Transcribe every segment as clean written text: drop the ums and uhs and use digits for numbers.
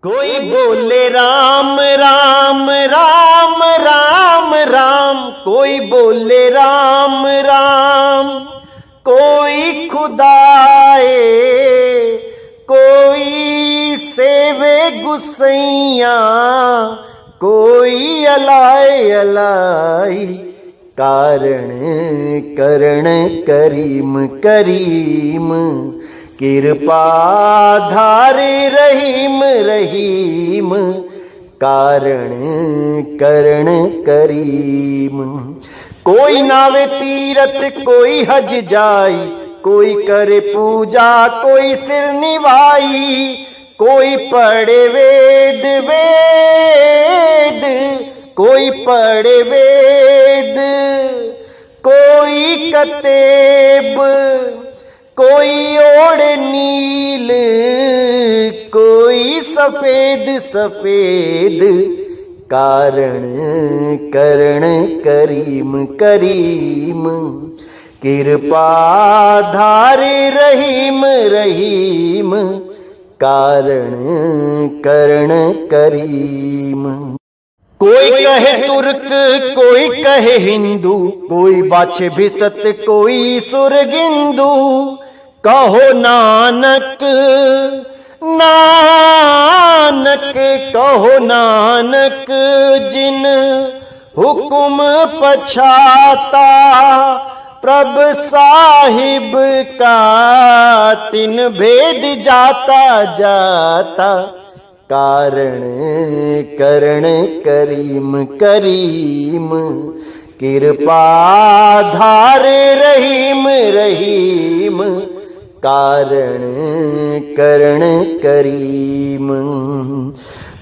कोई बोले राम राम राम राम राम, कोई बोले राम राम, कोई खुदाए, कोई सेवे गुसैया, कोई अलाए अलाई, कारण करण करीम करीम, कृपा धारे रहीम रहीम, कारण करण करीम। कोई नावे तीरथ कोई हज जाई, कोई करे पूजा कोई सिर निभाई, कोई पढ़े वेद वेद, कोई पढ़े वेद, कोई कतेब, कोई ओढ़े नील, कोई सफेद सफेद, कारण करण करीम करीम, कृपा धारे रहीम रहीम, कारण करण करीम। कोई कहे तुर्क कोई कहे हिंदू, कोई बाछे भिसत कोई सुरगिंदू, कहो नानक नानक, कहो नानक, जिन हुकुम पछाता, प्रभ साहिब का तिन भेद जाता जाता, कारण करण करीम करीम, कृपा धारे रहीम रहीम, कारण करण करीम।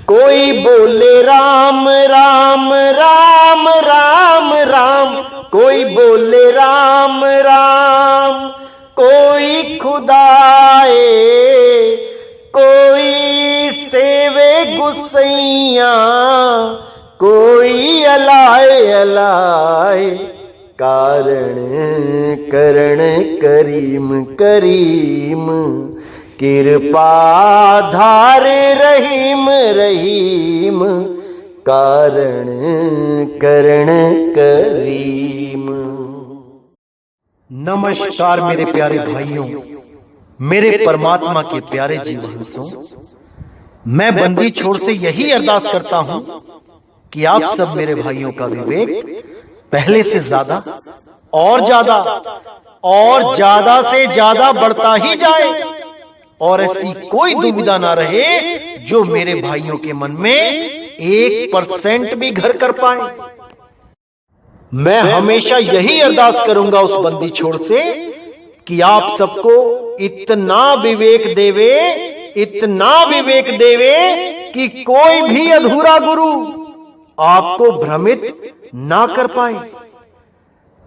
कोई बोले राम राम राम राम राम, कोई बोले राम राम, कोई खुदाए, कोई सेवे गुसैया, कोई अलाए अलाए, कारण करण करीम करीम, कृपा धारे रहीम रहीम, कारण करण करीम। नमस्कार मेरे प्यारे भाइयों, मेरे परमात्मा के प्यारे जीवहंसों, मैं बंदी छोड़ से यही अरदास करता हूं कि आप सब मेरे भाइयों का विवेक पहले से ज्यादा और ज्यादा और ज्यादा से ज्यादा बढ़ता ही जाए, और ऐसी कोई दुविधा ना रहे जो मेरे भाइयों के मन में 1% भी घर कर पाए। मैं हमेशा यही अरदास करूंगा उस बंदी छोड़ से कि आप सबको इतना विवेक देवे, इतना विवेक देवे कि कोई भी अधूरा गुरु आपको भ्रमित ना कर पाए।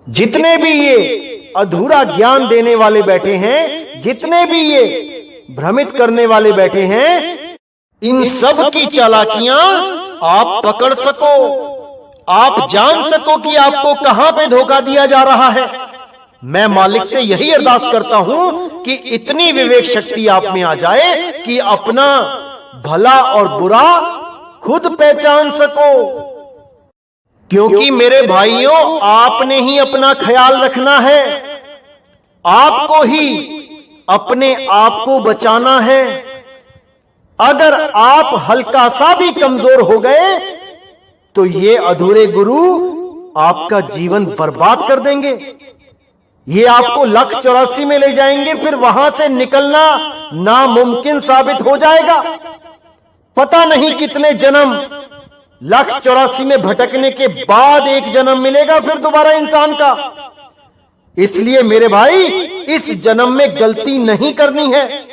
जितने भी ये अधूरा ज्ञान देने वाले बैठे हैं, जितने भी ये भ्रमित करने वाले बैठे हैं, इन सब की चालाकियां आप पकड़ सको, आप जान सको कि आपको कहां पे धोखा दिया जा रहा है। मैं मालिक से यही अरदास करता हूं कि इतनी विवेक शक्ति आप में आ जाए कि अपना भला और बुरा खुद पहचान सको। क्योंकि मेरे भाइयों, आपने ही अपना ख्याल रखना है, आपको ही अपने आप को बचाना है। अगर आप हल्का सा भी कमजोर हो गए तो ये अधूरे गुरु आपका जीवन बर्बाद कर देंगे। ये आपको 1,84 में ले जाएंगे, फिर वहां से निकलना नामुमकिन साबित हो जाएगा। पता नहीं कितने जन्म 1,84 में भटकने के बाद एक जन्म मिलेगा फिर दोबारा इंसान का। इसलिए मेरे भाई, इस जन्म में गलती नहीं करनी है।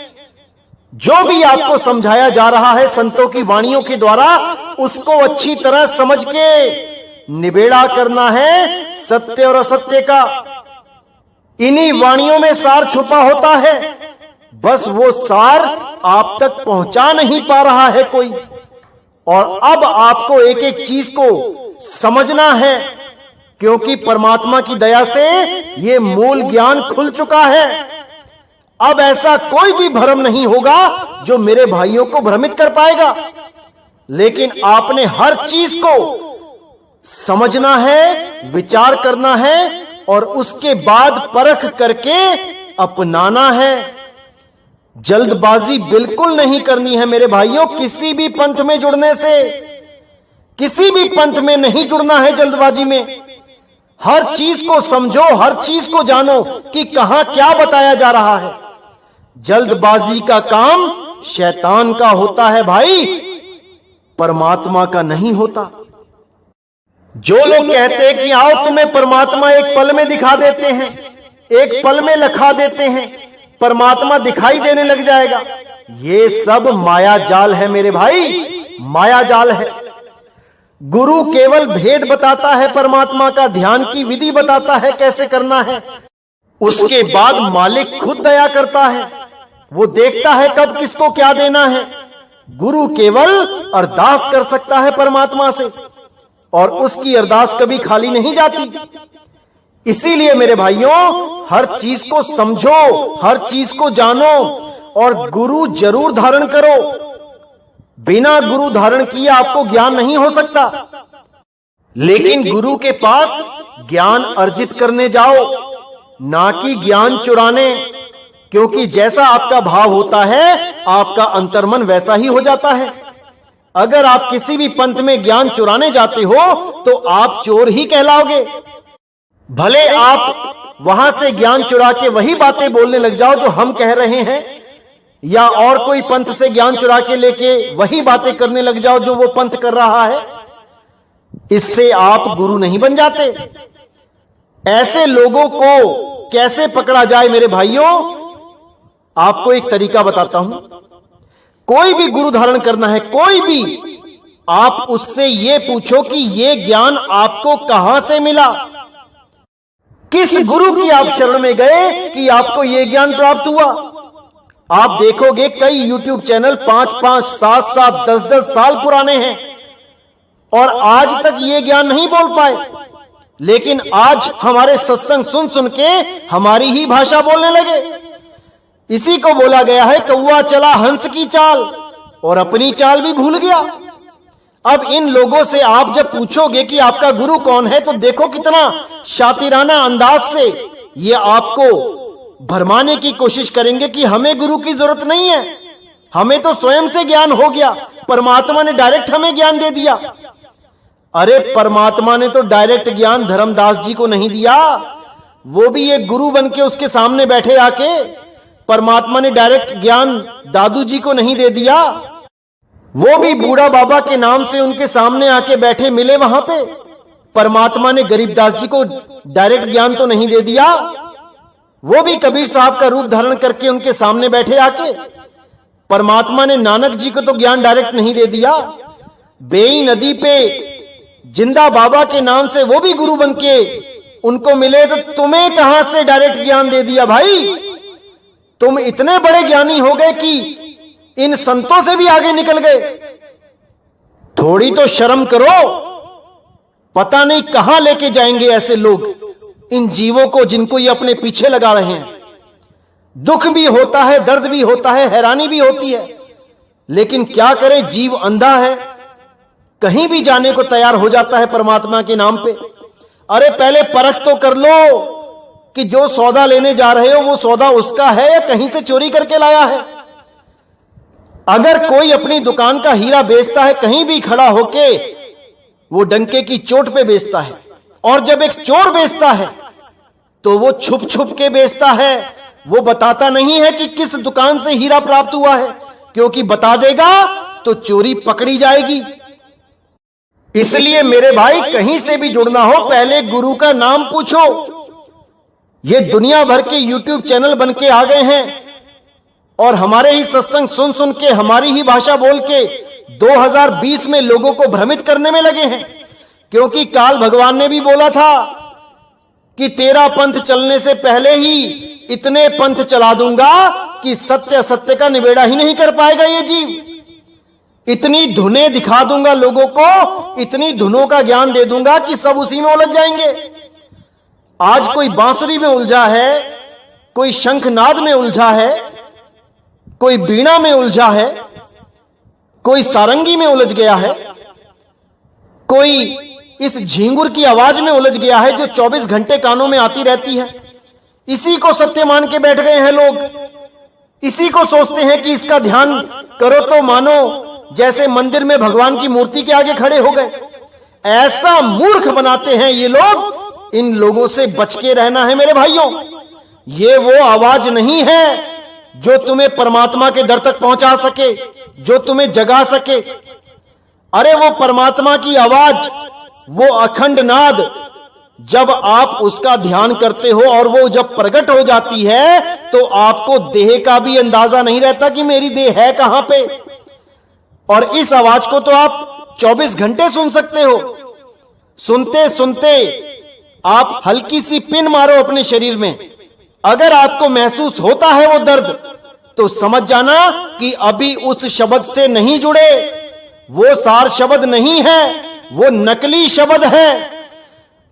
जो भी आपको समझाया जा रहा है संतों की वाणियों के द्वारा, उसको अच्छी तरह समझ के निबेड़ा करना है सत्य और असत्य का। इन्हीं वाणियों में सार छुपा होता है, बस वो सार आप तक पहुंचा नहीं पा रहा है कोई। और अब आपको एक एक चीज को समझना है, क्योंकि परमात्मा की दया से ये मूल ज्ञान खुल चुका है। अब ऐसा कोई भी भ्रम नहीं होगा जो मेरे भाइयों को भ्रमित कर पाएगा। लेकिन आपने हर चीज को समझना है, विचार करना है और उसके बाद परख करके अपनाना है। जल्दबाजी बिल्कुल नहीं करनी है मेरे भाइयों। किसी भी पंथ में जुड़ने से, किसी भी पंथ में नहीं जुड़ना है जल्दबाजी में। हर चीज को समझो, हर चीज को जानो कि कहां क्या बताया जा रहा है। जल्दबाजी का काम शैतान का होता है भाई, परमात्मा का नहीं होता। जो लोग कहते हैं कि आओ तुम्हें परमात्मा एक पल में दिखा देते हैं, एक पल में लखा देते हैं, परमात्मा दिखाई देने लग जाएगा, ये सब माया जाल है मेरे भाई, माया जाल है। गुरु केवल भेद बताता है परमात्मा का, ध्यान की विधि बताता है कैसे करना है। उसके बाद मालिक खुद दया करता है, वो देखता है कब किसको क्या देना है। गुरु केवल अरदास कर सकता है परमात्मा से और उसकी अरदास कभी खाली नहीं जाती। इसीलिए मेरे भाइयों, हर चीज को समझो, हर चीज को जानो और गुरु जरूर धारण करो। बिना गुरु धारण किए आपको ज्ञान नहीं हो सकता। लेकिन गुरु के पास ज्ञान अर्जित करने जाओ, ना कि ज्ञान चुराने, क्योंकि जैसा आपका भाव होता है आपका अंतर्मन वैसा ही हो जाता है। अगर आप किसी भी पंथ में ज्ञान चुराने जाते हो तो आप चोर ही कहलाओगे। भले आप वहां से ज्ञान चुरा के वही बातें बोलने लग जाओ जो हम कह रहे हैं, या और कोई पंथ से ज्ञान चुरा के लेके वही बातें करने लग जाओ जो वो पंथ कर रहा है, इससे आप गुरु नहीं बन जाते। ऐसे लोगों को कैसे पकड़ा जाए मेरे भाइयों, आपको एक तरीका बताता हूं। कोई भी गुरु धारण करना है, कोई भी, आप उससे यह पूछो कि यह ज्ञान आपको कहां से मिला, किस गुरु की आप शरण में गए कि आपको यह ज्ञान प्राप्त हुआ। आप देखोगे कई यूट्यूब चैनल 5-5, 7-7, 10-10 साल पुराने हैं और आज तक ये ज्ञान नहीं बोल पाए। लेकिन आज हमारे सत्संग सुन सुन के हमारी ही भाषा बोलने लगे। इसी को बोला गया है कौवा चला हंस की चाल, और अपनी चाल भी भूल गया। अब इन लोगों से आप जब पूछोगे कि आपका गुरु कौन है, तो देखो कितना शातिराना अंदाज से ये आपको भरमाने की कोशिश करेंगे कि हमें गुरु की जरूरत नहीं है, हमें तो स्वयं से ज्ञान हो गया, परमात्मा ने डायरेक्ट हमें ज्ञान दे दिया। अरे परमात्मा ने तो डायरेक्ट ज्ञान धर्मदास जी को नहीं दिया, वो भी एक गुरु बन के उसके सामने बैठे आके। परमात्मा ने डायरेक्ट ज्ञान दादू जी को नहीं दे दिया, वो भी बूढ़ा बाबा के नाम से उनके सामने आके बैठे मिले वहां पे। परमात्मा ने गरीबदास जी को डायरेक्ट ज्ञान तो नहीं दे दिया, वो भी कबीर साहब का रूप धारण करके उनके सामने बैठे आके। परमात्मा ने नानक जी को तो ज्ञान डायरेक्ट नहीं दे दिया। बेई नदी पे जिंदा बाबा के नाम से वो भी गुरु बन के उनको मिले, तो तुम्हें कहां से डायरेक्ट ज्ञान दे दिया भाई। तुम इतने बड़े ज्ञानी हो गए कि इन संतों से भी आगे निकल गए। थोड़ी तो शर्म करो, पता नहीं कहां लेके जाएंगे ऐसे लोग इन जीवों को जिनको ये अपने पीछे लगा रहे हैं। दुख भी होता है, दर्द भी होता है, हैरानी भी होती है, लेकिन क्या करे, जीव अंधा है, कहीं भी जाने को तैयार हो जाता है परमात्मा के नाम पे। अरे पहले परख तो कर लो कि जो सौदा लेने जा रहे हो वो सौदा उसका है या कहीं से चोरी करके लाया है। अगर कोई अपनी दुकान का हीरा बेचता है कहीं भी खड़ा होके, वो डंके की चोट पे बेचता है, और जब एक चोर बेचता है तो वो छुप छुप के बेचता है। वो बताता नहीं है कि किस दुकान से हीरा प्राप्त हुआ है, क्योंकि बता देगा तो चोरी पकड़ी जाएगी। इसलिए मेरे भाई, कहीं से भी जुड़ना हो पहले गुरु का नाम पूछो। ये दुनिया भर के यूट्यूब चैनल बन के आ गए हैं और हमारे ही सत्संग सुन सुन के, हमारी ही भाषा बोल के 2020 में लोगों को भ्रमित करने में लगे हैं। क्योंकि काल भगवान ने भी बोला था कि तेरा पंथ चलने से पहले ही इतने पंथ चला दूंगा कि सत्य असत्य का निबेड़ा ही नहीं कर पाएगा ये जीव। इतनी धुनें दिखा दूंगा लोगों को, इतनी धुनों का ज्ञान दे दूंगा कि सब उसी में उलझ जाएंगे। आज कोई बांसुरी में उलझा है कोई शंखनाद में उलझा है, कोई बीणा में उलझा है, कोई सारंगी में उलझ गया है, कोई इस झींगुर की आवाज में उलझ गया है जो 24 घंटे कानों में आती रहती है। इसी को सत्य मान के बैठ गए हैं लोग। इसी को सोचते हैं कि इसका ध्यान करो तो मानो जैसे मंदिर में भगवान की मूर्ति के आगे खड़े हो गए। ऐसा मूर्ख बनाते हैं ये लोग। इन लोगों से बच के रहना है मेरे भाइयों। ये वो आवाज नहीं है जो तुम्हें परमात्मा के दर तक पहुंचा सके, जो तुम्हें जगा सके। अरे वो परमात्मा की आवाज, वो अखंड नाद, जब आप उसका ध्यान करते हो और वो जब प्रकट हो जाती है तो आपको देह का भी अंदाजा नहीं रहता कि मेरी देह है कहां पे। और इस आवाज को तो आप 24 घंटे सुन सकते हो। सुनते सुनते आप हल्की सी पिन मारो अपने शरीर में, अगर आपको महसूस होता है वो दर्द, तो समझ जाना कि अभी उस शब्द से नहीं जुड़े। वो सार शब्द नहीं है, वो नकली शब्द है।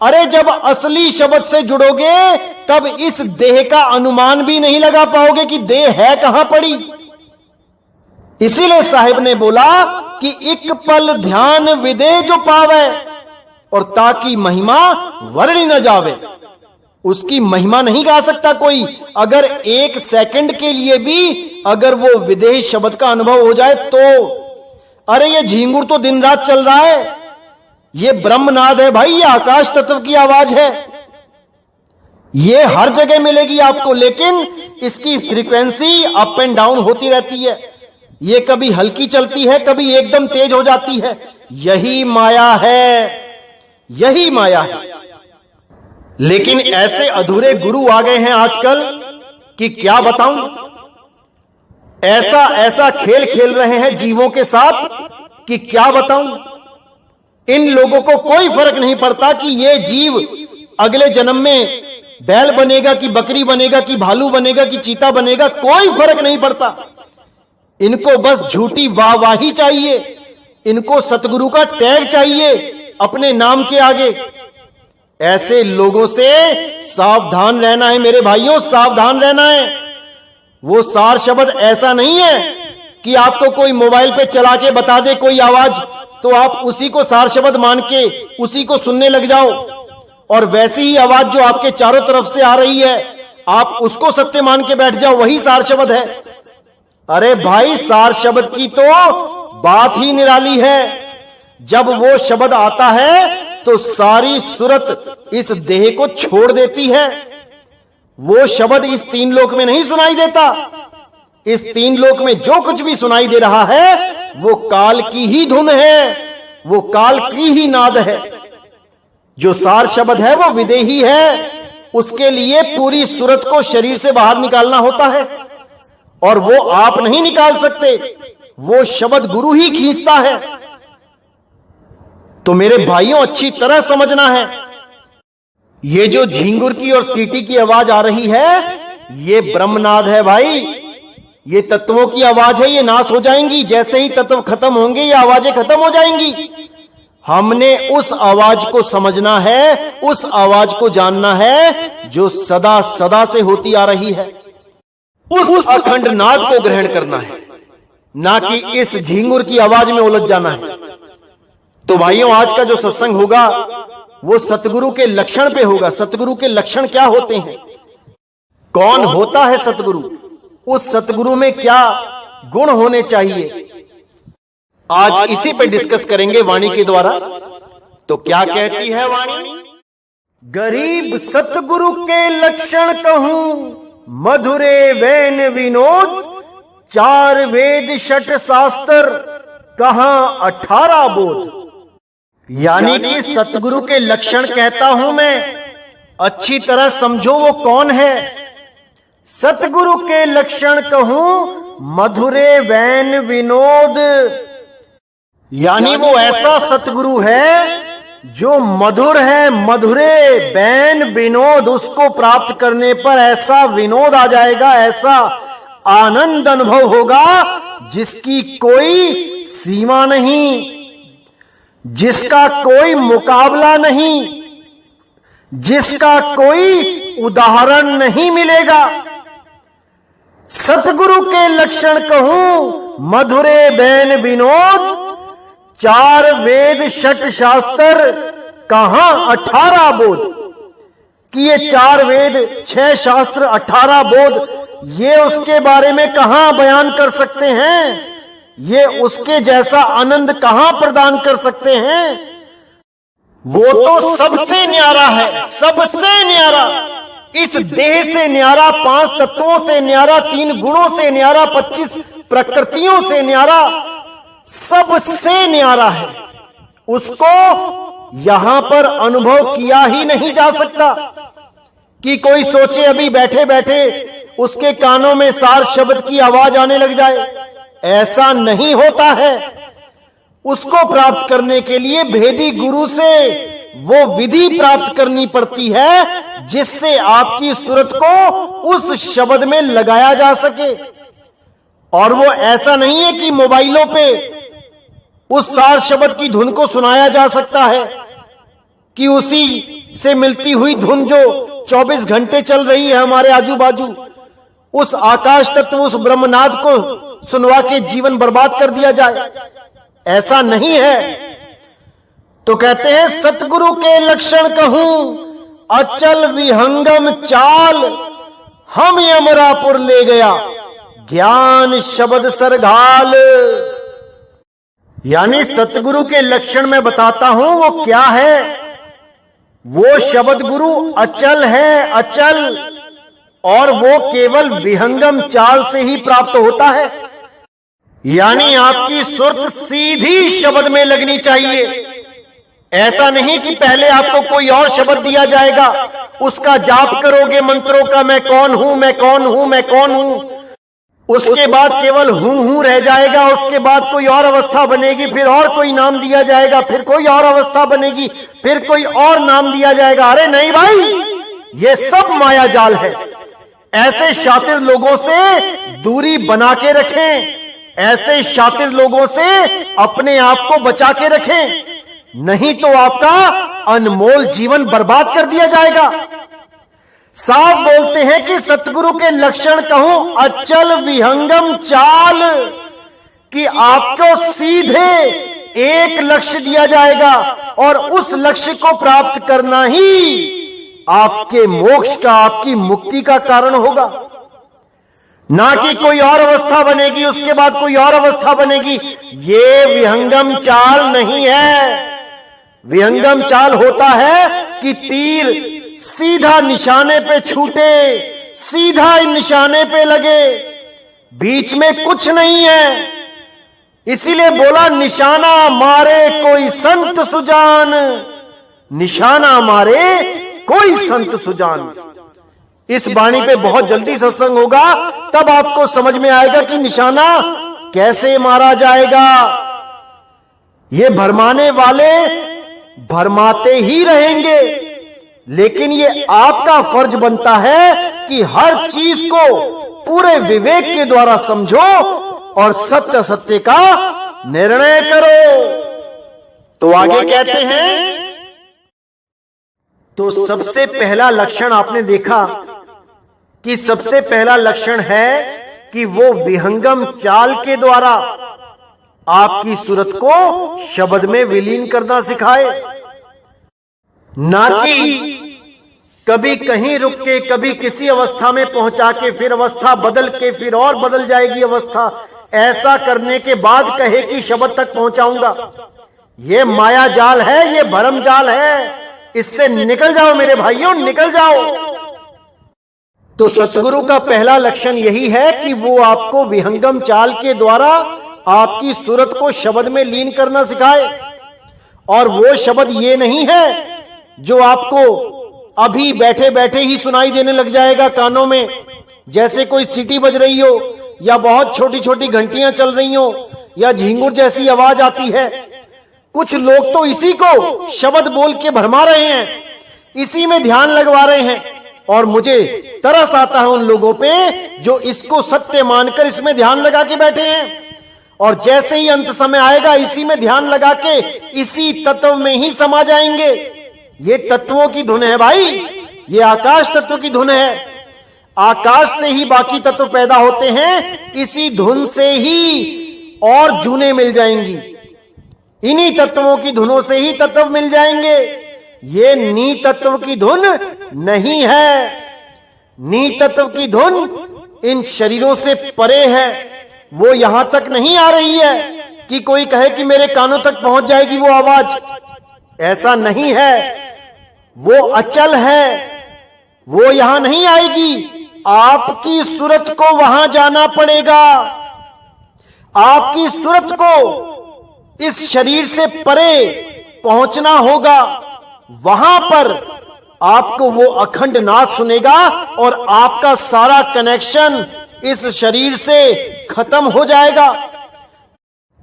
अरे जब असली शब्द से जुड़ोगे तब इस देह का अनुमान भी नहीं लगा पाओगे कि देह है कहां पड़ी। इसीलिए साहिब ने बोला कि एक पल ध्यान विदे जो पावे और ताकि महिमा वर्णी न जावे। उसकी महिमा नहीं गा सकता कोई। अगर 1 सेकंड के लिए भी अगर वो विदेह शब्द का अनुभव हो जाए तो। अरे ये झींगुर तो दिन रात चल रहा है। ये ब्रह्मनाद है भाई, ये आकाश तत्व की आवाज है। ये हर जगह मिलेगी आपको, लेकिन इसकी फ्रीक्वेंसी अप एंड डाउन होती रहती है। ये कभी हल्की चलती है, कभी एकदम तेज हो जाती है। यही माया है, यही माया है। लेकिन ऐसे अधूरे गुरु आ गए हैं आजकल कि क्या बताऊं। ऐसा ऐसा खेल खेल रहे हैं जीवों के साथ कि क्या बताऊं। इन लोगों को कोई फर्क नहीं पड़ता कि ये जीव अगले जन्म में बैल बनेगा कि बकरी बनेगा कि भालू बनेगा कि चीता बनेगा, कोई फर्क नहीं पड़ता। इनको बस झूठी वाहवाही चाहिए, इनको सतगुरु का टैग चाहिए अपने नाम के आगे। ऐसे लोगों से सावधान रहना है मेरे भाइयों, सावधान रहना है। वो सार शब्द ऐसा नहीं है कि आपको कोई मोबाइल पे चला के बता दे कोई आवाज तो आप उसी को सार शब्द मान के उसी को सुनने लग जाओ, और वैसी ही आवाज जो आपके चारों तरफ से आ रही है आप उसको सत्य मान के बैठ जाओ, वही सार शब्द है। अरे भाई, सार शब्द की तो बात ही निराली है। जब वो शब्द आता है तो सारी सूरत इस देह को छोड़ देती है। वो शब्द इस 3 लोक में नहीं सुनाई देता। इस 3 लोक में जो कुछ भी सुनाई दे रहा है वो काल की ही धुन है, वो काल की ही नाद है। जो सार शब्द है वो विदेही है। उसके लिए पूरी सूरत को शरीर से बाहर निकालना होता है और वो आप नहीं निकाल सकते, वो शब्द गुरु ही खींचता है। तो मेरे भाइयों, अच्छी तरह समझना है, ये जो झींगुर की और सीटी की आवाज आ रही है ये ब्रह्मनाद है भाई। ये तत्वों की आवाज है, ये नाश हो जाएंगी। जैसे ही तत्व खत्म होंगे ये आवाजें खत्म हो जाएंगी। हमने उस आवाज को समझना है, उस आवाज को जानना है जो सदा सदा से होती आ रही है। उस अखंड नाद को ग्रहण करना है, ना कि इस झींगुर की आवाज में उलझ जाना है। तो भाइयों, आज का जो सत्संग होगा वो सतगुरु के लक्षण पे होगा। सतगुरु के लक्षण क्या होते हैं, कौन होता है सतगुरु, उस सतगुरु में क्या गुण होने चाहिए, आज इसी पे डिस्कस करेंगे वाणी के द्वारा। तो क्या कहती है वाणी? गरीब सतगुरु के लक्षण कहूं, मधुरे वैन विनोद, 4 वेद 6 शास्त्र, कहां 18 बोध। यानी कि सतगुरु के लक्षण कहता हूं मैं, अच्छी तरह समझो वो कौन है। सतगुरु के लक्षण कहूं, मधुरे वैन विनोद, यानी वो ऐसा सतगुरु है जो मधुर है। मधुरे वैन विनोद, उसको प्राप्त करने पर ऐसा विनोद आ जाएगा, ऐसा आनंद अनुभव होगा जिसकी कोई सीमा नहीं, जिसका कोई मुकाबला नहीं, जिसका कोई उदाहरण नहीं मिलेगा। सतगुरु के लक्षण कहूं मधुरे बैन विनोद, 4 वेद 6 शास्त्र कहां 18 बोध। कि ये 4 वेद 6 शास्त्र 18 बोध, ये उसके बारे में कहां बयान कर सकते हैं? ये उसके जैसा आनंद कहां प्रदान कर सकते हैं? वो तो सबसे न्यारा है, सबसे न्यारा, इस देह से न्यारा, 5 तत्वों से न्यारा, 3 गुणों से न्यारा, 25 प्रकृतियों से न्यारा, सबसे न्यारा है। उसको यहां पर अनुभव किया ही नहीं जा सकता। कि कोई सोचे अभी बैठे बैठे उसके कानों में सार शब्द की आवाज आने लग जाए, ऐसा नहीं होता है। उसको प्राप्त करने के लिए भेदी गुरु से वो विधि प्राप्त करनी पड़ती है जिससे आपकी सूरत को उस शब्द में लगाया जा सके। और वो ऐसा नहीं है कि मोबाइलों पे उस सार शब्द की धुन को सुनाया जा सकता है, कि उसी से मिलती हुई धुन जो 24 घंटे चल रही है हमारे आजू बाजू, उस आकाश तत्व, उस ब्रह्मनाद को सुनवा के जीवन बर्बाद कर दिया जाए, ऐसा नहीं है। तो कहते हैं सतगुरु के लक्षण कहूं अचल विहंगम चाल, हम यमरापुर ले गया ज्ञान शब्द सरघाल। यानी सतगुरु के लक्षण मैं बताता हूं वो क्या है। वो शब्द गुरु अचल है, अचल, और वो केवल विहंगम चाल से ही प्राप्त होता है। यानी आपकी सुरत सीधी शब्द में लगनी चाहिए। ऐसा नहीं कि पहले आपको कोई और शब्द दिया जाएगा, उसका जाप करोगे मंत्रों का, मैं कौन हूं, मैं कौन हूं, मैं कौन हूं, उसके बाद केवल हूं रह जाएगा। उसके बाद कोई और अवस्था बनेगी, फिर और कोई नाम दिया जाएगा, फिर कोई और अवस्था बनेगी, फिर कोई और नाम दिया जाएगा। अरे नहीं भाई, ये सब माया जाल है। ऐसे शातिर लोगों से दूरी बना के रखें, ऐसे शातिर लोगों से अपने आप को बचा के रखें, नहीं तो आपका अनमोल जीवन बर्बाद कर दिया जाएगा। साफ बोलते हैं कि सतगुरु के लक्षण कहूं अचल विहंगम चाल, कि आपको सीधे एक लक्ष्य दिया जाएगा और उस लक्ष्य को प्राप्त करना ही आपके मोक्ष का, आपकी मुक्ति का कारण होगा। ना कि कोई और अवस्था बनेगी, उसके बाद कोई और अवस्था बनेगी। ये विहंगम चाल नहीं है। विहंगम चाल होता है कि तीर सीधा निशाने पे छूटे, सीधा निशाने पे लगे, बीच में कुछ नहीं है। इसीलिए बोला निशाना मारे कोई संत सुजान, निशाना मारे कोई संत सुजान। इस वाणी पे बहुत जल्दी सत्संग होगा, तब आपको समझ में आएगा कि निशाना कैसे मारा जाएगा। ये भरमाने वाले भरमाते ही रहेंगे, लेकिन ये आपका फर्ज बनता है कि हर चीज को पूरे विवेक के द्वारा समझो और सत्य सत्य का निर्णय करो। तो आगे कहते हैं, तो सबसे पहला लक्षण आपने देखा कि सबसे पहला लक्षण है कि वो विहंगम चाल के द्वारा आपकी सूरत को शब्द में विलीन करना सिखाए, ना कि कभी कहीं रुक के, कभी किसी अवस्था में पहुंचा के, फिर अवस्था बदल के, फिर और बदल जाएगी अवस्था, ऐसा करने के बाद कहे कि शब्द तक पहुंचाऊंगा। ये माया जाल है, ये भरम जाल है, इससे निकल जाओ मेरे भाइयों, निकल जाओ। तो सतगुरु का पहला लक्षण यही है कि वो आपको विहंगम चाल के द्वारा आपकी सूरत को शब्द में लीन करना सिखाए। और वो शब्द ये नहीं है जो आपको अभी बैठे बैठे ही सुनाई देने लग जाएगा कानों में, जैसे कोई सीटी बज रही हो, या बहुत छोटी छोटी घंटियां चल रही हो, या झिंगुर जैसी आवाज आती है। कुछ लोग तो इसी को शब्द बोल के भरमा रहे हैं, इसी में ध्यान लगवा रहे हैं, और मुझे तरस आता है उन लोगों पे जो इसको सत्य मानकर इसमें ध्यान लगा के बैठे हैं, और जैसे ही अंत समय आएगा इसी में ध्यान लगा के इसी तत्व में ही समा जाएंगे। ये तत्वों की धुन है भाई, ये आकाश तत्व की धुन है। आकाश से ही बाकी तत्व पैदा होते हैं, इसी धुन से ही और जूने मिल जाएंगी, इन्हीं तत्वों की धुनों से ही तत्व मिल जाएंगे। ये नी तत्व की धुन नहीं है। नी तत्व की धुन इन शरीरों से परे है। वो यहां तक नहीं आ रही है कि कोई कहे कि मेरे कानों तक पहुंच जाएगी वो आवाज, ऐसा नहीं है। वो अचल है, वो यहां नहीं आएगी। आपकी सूरत को वहां जाना पड़ेगा। आपकी सूरत को इस शरीर से परे पहुंचना होगा। वहां पर आपको वो अखंड नाद सुनेगा और आपका सारा कनेक्शन इस शरीर से खत्म हो जाएगा।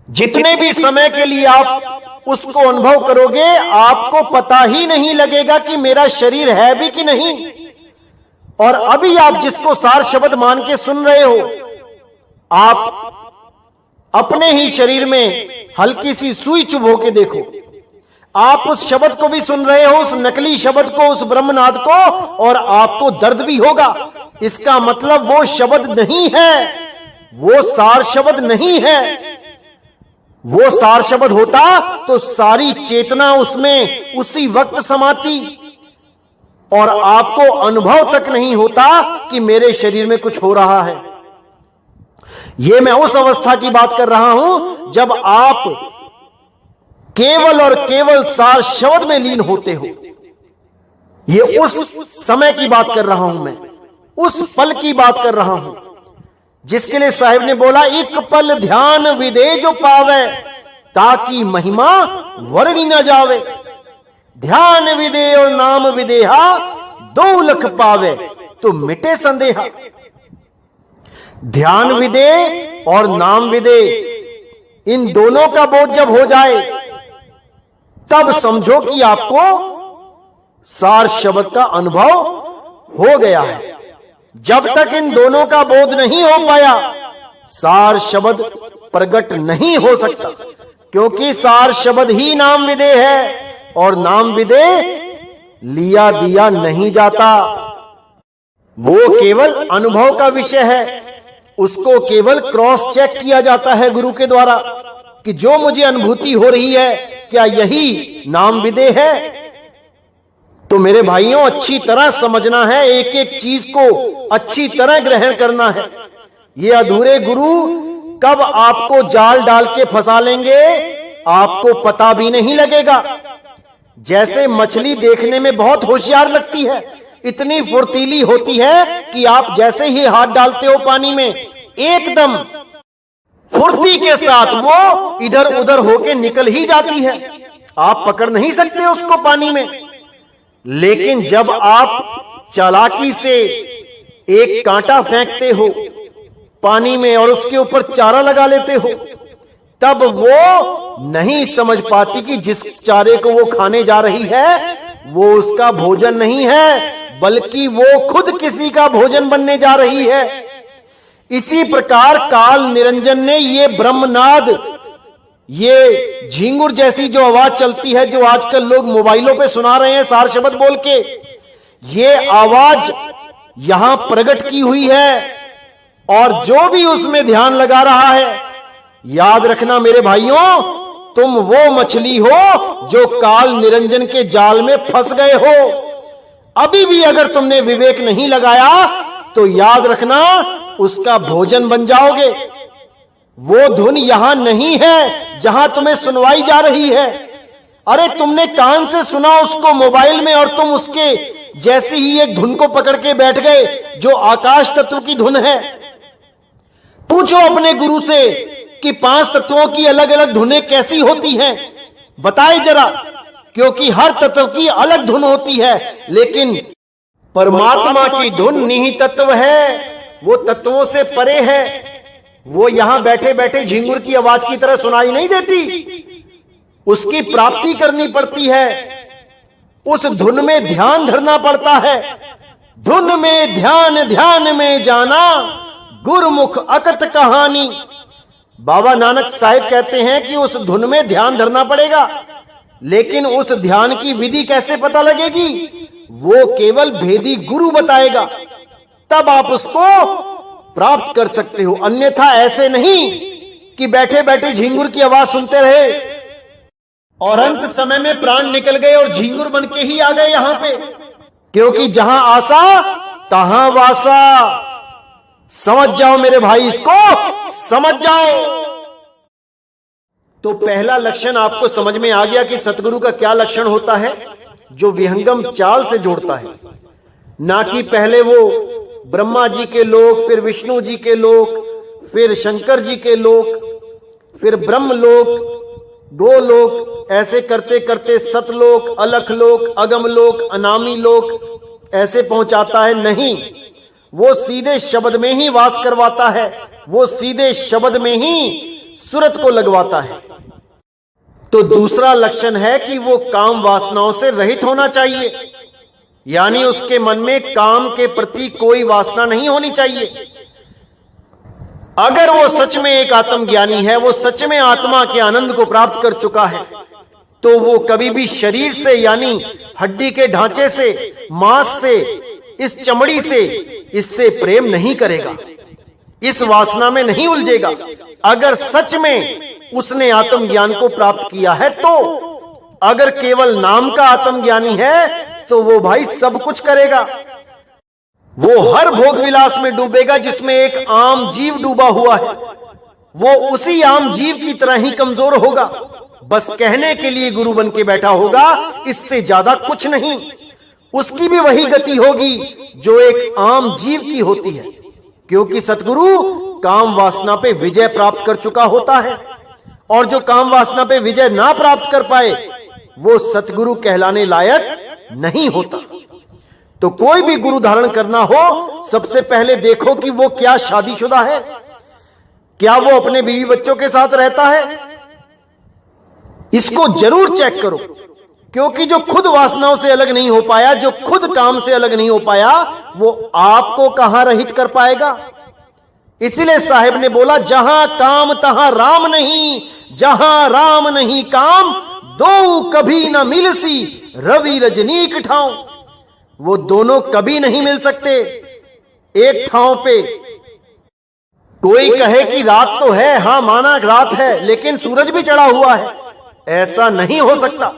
जितने भी समय के लिए आप उसको अनुभव करोगे, आपको पता ही नहीं लगेगा कि मेरा शरीर है भी कि नहीं। और अभी आप जिसको सार शब्द मान के सुन रहे हो, आप अपने ही शरीर में हल्की सी सुई चुभो के देखो। आप उस शब्द को भी सुन रहे हो, उस नकली शब्द को, उस ब्रह्मनाद को, और आपको दर्द भी होगा। इसका मतलब वो शब्द नहीं है, वो सार शब्द नहीं है। वो सार शब्द होता तो सारी चेतना उसमें उसी वक्त समाती और आपको अनुभव तक नहीं होता कि मेरे शरीर में कुछ हो रहा है। ये मैं उस अवस्था की बात कर रहा हूं जब आप केवल और केवल सार शब्द में लीन होते हो। ये उस समय की बात कर रहा हूं मैं, उस पल की बात कर रहा हूं जिसके लिए साहिब ने बोला, एक पल ध्यान विदे जो पावे, ताकि महिमा वर्णी न जावे। ध्यान विदे और नाम विदेहा, दो लख पावे तो मिटे संदेहा। ध्यान विदे और नाम विदे, इन दोनों का बोध जब हो जाए तब समझो कि आपको सार शब्द का अनुभव हो गया है। जब तक इन दोनों का बोध नहीं हो पाया, सार शब्द प्रकट नहीं हो सकता, क्योंकि सार शब्द ही नाम विदे है और नाम विदे लिया दिया नहीं जाता। वो केवल अनुभव का विषय है, उसको केवल क्रॉस चेक किया जाता है गुरु के द्वारा कि जो मुझे अनुभूति हो रही है क्या यही नाम विदे है। तो मेरे भाइयों, अच्छी तरह समझना है, एक एक चीज को अच्छी तरह ग्रहण करना है। ये अधूरे गुरु कब आपको जाल डाल के फंसा लेंगे आपको पता भी नहीं लगेगा। जैसे मछली देखने में बहुत होशियार लगती है, इतनी फुर्तीली होती है कि आप जैसे ही हाथ डालते हो पानी में, एकदम फुर्ती के साथ वो इधर उधर होके निकल ही जाती है। आप पकड़ नहीं सकते उसको पानी में। लेकिन जब आप चालाकी से एक कांटा फेंकते हो पानी में और उसके ऊपर चारा लगा लेते हो, तब वो नहीं समझ पाती कि जिस चारे को वो खाने जा रही है वो उसका भोजन नहीं है, बल्कि वो खुद किसी का भोजन बनने जा रही है। इसी प्रकार काल निरंजन ने ये ब्रह्मनाद, ये झिंगुर जैसी जो आवाज चलती है, जो आजकल लोग मोबाइलों पे सुना रहे हैं सार शब्द बोल के, ये आवाज यहां प्रकट की हुई है। और जो भी उसमें ध्यान लगा रहा है, याद रखना मेरे भाइयों, तुम वो मछली हो जो काल निरंजन के जाल में फंस गए हो। अभी भी अगर तुमने विवेक नहीं लगाया तो याद रखना उसका भोजन बन जाओगे। वो धुन यहां नहीं है जहां तुम्हें सुनवाई जा रही है। अरे तुमने कान से सुना उसको मोबाइल में और तुम उसके जैसी ही एक धुन को पकड़ के बैठ गए जो आकाश तत्व की धुन है। पूछो अपने गुरु से कि 5 तत्वों की अलग अलग धुनें कैसी होती हैं, बताए जरा, क्योंकि हर तत्व की अलग धुन होती है। लेकिन परमात्मा की धुन निहित तत्व है, वो तत्वों से परे है। वो यहां बैठे बैठे झिंगुर की आवाज की तरह सुनाई नहीं देती, उसकी प्राप्ति करनी पड़ती है, उस धुन में ध्यान धरना पड़ता है। धुन में ध्यान, ध्यान में जाना, गुरमुख अकत कहानी। बाबा नानक साहिब कहते हैं कि उस धुन में ध्यान धरना पड़ेगा, लेकिन उस ध्यान की विधि कैसे पता लगेगी, वो केवल भेदी गुरु बताएगा। तब आप उसको प्राप्त कर सकते हो। अन्यथा ऐसे नहीं कि बैठे बैठे झिंगुर की आवाज सुनते रहे और अंत समय में प्राण निकल गए और झिंगुर बन के ही आ गए यहां पे। क्योंकि जहां आशा तहां वासा। समझ जाओ मेरे भाई, इसको समझ जाओ। तो पहला लक्षण आपको समझ में आ गया कि सतगुरु का क्या लक्षण होता है, जो विहंगम चाल से जोड़ता है। ना कि पहले वो ब्रह्मा जी के लोक, फिर विष्णु जी के लोक, फिर शंकर जी के लोक, फिर ब्रह्म लोक, गोलोक, ऐसे करते करते सतलोक, अलख लोक, अगम लोक, अनामी लोक ऐसे पहुंचाता है। नहीं, वो सीधे शब्द में ही वास करवाता है, वो सीधे शब्द में ही सूरत को लगवाता है। तो दूसरा लक्षण है कि वो काम वासनाओं से रहित होना चाहिए, यानी उसके मन में काम के प्रति कोई वासना नहीं होनी चाहिए। अगर वो सच में एक आत्मज्ञानी है, वो सच में आत्मा के आनंद को प्राप्त कर चुका है, तो वो कभी भी शरीर से यानी हड्डी के ढांचे से, मांस से, इस चमड़ी से, इससे प्रेम नहीं करेगा, इस वासना में नहीं उलझेगा। अगर सच में उसने आत्मज्ञान को प्राप्त किया है तो। अगर केवल नाम का आत्मज्ञानी है तो वो भाई सब कुछ करेगा, वो हर भोग विलास में डूबेगा जिसमें एक आम जीव डूबा हुआ है। वो उसी आम जीव की तरह ही कमजोर होगा, बस कहने के लिए गुरु बन के बैठा होगा, इससे ज्यादा कुछ नहीं। उसकी भी वही गति होगी जो एक आम जीव की होती है, क्योंकि सतगुरु काम वासना पे विजय प्राप्त कर चुका होता है। और जो काम वासना पे विजय ना प्राप्त कर पाए वो सतगुरु कहलाने लायक नहीं होता। तो कोई भी गुरु धारण करना हो, सबसे पहले देखो कि वो क्या शादीशुदा है, क्या वो अपने बीवी बच्चों के साथ रहता है, इसको जरूर चेक करो। क्योंकि जो खुद वासनाओं से अलग नहीं हो पाया, जो खुद काम से अलग नहीं हो पाया, वो आपको कहां रहित कर पाएगा। इसीलिए साहिब ने बोला, जहां काम तहां राम नहीं, जहां राम नहीं काम, दो कभी न मिलसी रवि रजनीक ठाव। वो दोनों कभी नहीं मिल सकते एक ठाव पे। कोई कहे कि रात तो है, हां माना रात है, लेकिन सूरज भी चढ़ा हुआ है, ऐसा नहीं हो सकता।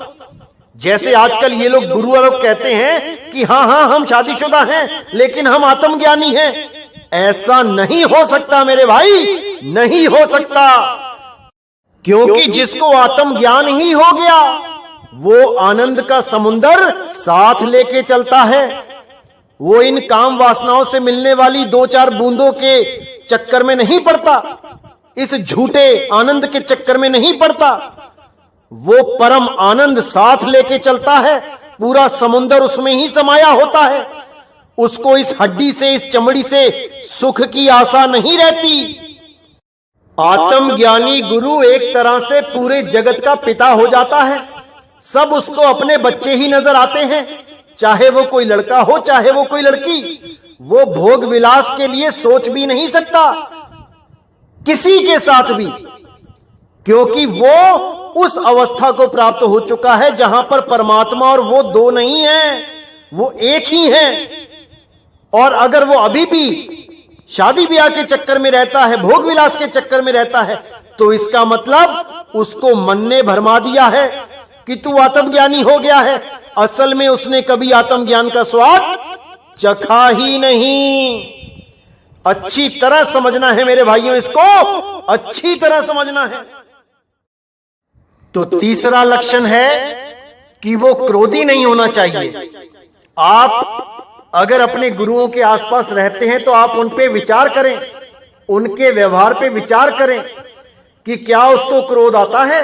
जैसे आजकल ये लोग गुरु लोग कहते हैं कि हां हां हम शादीशुदा हैं लेकिन हम आत्मज्ञानी हैं, ऐसा नहीं हो सकता मेरे भाई, नहीं हो सकता। क्योंकि जिसको आत्मज्ञान ही हो गया वो आनंद का समुंदर साथ लेके चलता है। वो इन काम वासनाओं से मिलने वाली दो चार बूंदों के चक्कर में नहीं पड़ता, इस झूठे आनंद के चक्कर में नहीं पड़ता। वो परम आनंद साथ लेके चलता है, पूरा समुंदर उसमें ही समाया होता है। उसको इस हड्डी से, इस चमड़ी से सुख की आशा नहीं रहती। आत्मज्ञानी गुरु एक तरह से पूरे जगत का पिता हो जाता है। सब उसको अपने बच्चे ही नजर आते हैं, चाहे वो कोई लड़का हो चाहे वो कोई लड़की। वो भोग विलास के लिए सोच भी नहीं सकता किसी के साथ भी, क्योंकि वो उस अवस्था को प्राप्त हो चुका है जहां पर परमात्मा और वो दो नहीं है, वो एक ही है। और अगर वो अभी भी शादी ब्याह के चक्कर में रहता है, भोग विलास के चक्कर में रहता है, तो इसका मतलब उसको मन ने भरमा दिया है कि तू आत्मज्ञानी हो गया है। असल में उसने कभी आत्मज्ञान का स्वाद चखा ही नहीं। अच्छी तरह समझना है मेरे भाइयों, इसको अच्छी तरह समझना है। तो तीसरा लक्षण है कि वो क्रोधी नहीं होना चाहिए। आप अगर अपने गुरुओं के आसपास रहते हैं तो आप उन पे विचार करें, उनके व्यवहार पे विचार करें कि क्या उसको क्रोध आता है।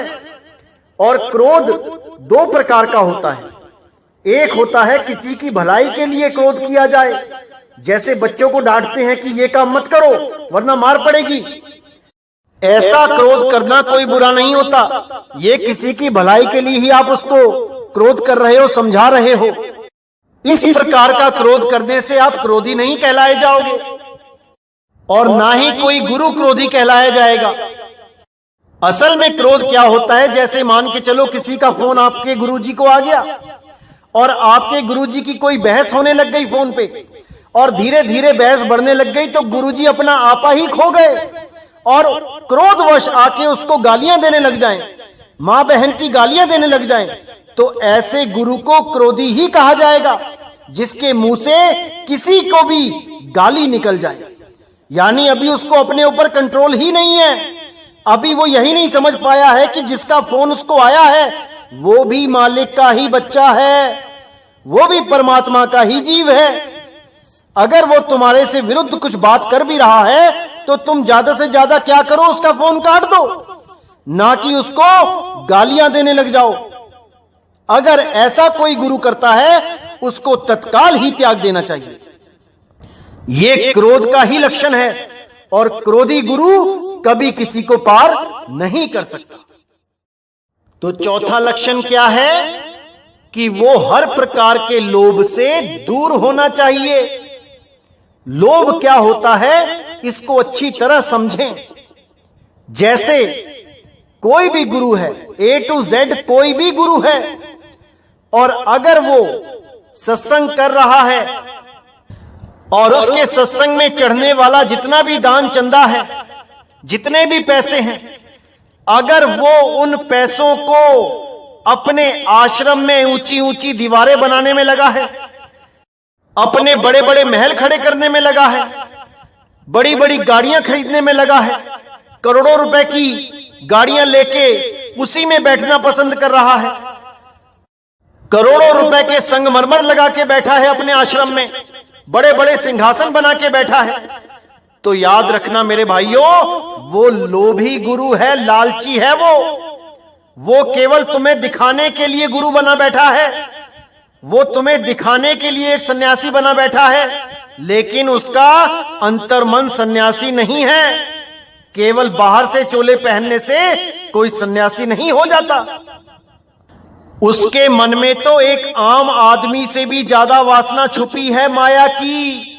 और क्रोध दो प्रकार का होता है। एक होता है किसी की भलाई के लिए क्रोध किया जाए, जैसे बच्चों को डांटते हैं कि ये काम मत करो वरना मार पड़ेगी। ऐसा क्रोध करना कोई बुरा नहीं होता, ये किसी की भलाई के लिए ही आप उसको क्रोध कर रहे हो, समझा रहे हो। इस प्रकार का क्रोध करने से आप क्रोधी नहीं कहलाए जाओगे और ना ही कोई गुरु क्रोधी कहलाया जाएगा। असल में क्रोध क्या होता है, जैसे मान के चलो किसी का फोन आपके गुरुजी को आ गया और आपके गुरुजी की कोई बहस होने लग गई फोन पे, और धीरे धीरे बहस बढ़ने लग गई तो गुरुजी अपना आपा ही खो गए और क्रोधवश आके उसको गालियां देने लग जाएं, मां बहन की गालियां देने लग जाएं, तो ऐसे गुरु को क्रोधी ही कहा जाएगा जिसके मुंह से किसी को भी गाली निकल जाए। यानी अभी उसको अपने ऊपर कंट्रोल ही नहीं है। अभी वो यही नहीं समझ पाया है कि जिसका फोन उसको आया है वो भी मालिक का ही बच्चा है, वो भी परमात्मा का ही जीव है। अगर वो तुम्हारे से विरुद्ध कुछ बात कर भी रहा है तो तुम ज्यादा से ज्यादा क्या करो, उसका फोन काट दो, ना कि उसको गालियां देने लग जाओ। अगर ऐसा कोई गुरु करता है उसको तत्काल ही त्याग देना चाहिए। यह क्रोध का ही लक्षण है और क्रोधी गुरु कभी किसी को पार नहीं कर सकता। तो चौथा लक्षण क्या है कि वो हर प्रकार के लोभ से दूर होना चाहिए। लोभ क्या होता है इसको अच्छी तरह समझें। जैसे कोई भी गुरु है, A to Z कोई भी गुरु है, और अगर वो सत्संग कर रहा है और उसके सत्संग में चढ़ने वाला जितना भी दान चंदा है, जितने भी पैसे हैं, अगर वो उन पैसों को अपने आश्रम में ऊंची ऊंची दीवारें बनाने में लगा है, अपने बड़े बड़े महल खड़े करने में लगा है, बड़ी बड़ी गाड़ियां खरीदने में लगा है, करोड़ों रुपए की गाड़ियां लेके उसी में बैठना पसंद कर रहा है, करोड़ों रुपए के संगमरमर लगा के बैठा है अपने आश्रम में, बड़े बड़े सिंहासन बना के बैठा है, तो याद रखना मेरे भाइयों, वो लोभी गुरु है, लालची है। वो केवल तुम्हें दिखाने के लिए गुरु बना बैठा है, वो तुम्हें दिखाने के लिए एक सन्यासी बना बैठा है, लेकिन उसका अंतर्मन सन्यासी नहीं है। केवल बाहर से चोले पहनने से कोई सन्यासी नहीं हो जाता। उसके मन में तो एक आम आदमी से भी ज्यादा वासना छुपी है माया की।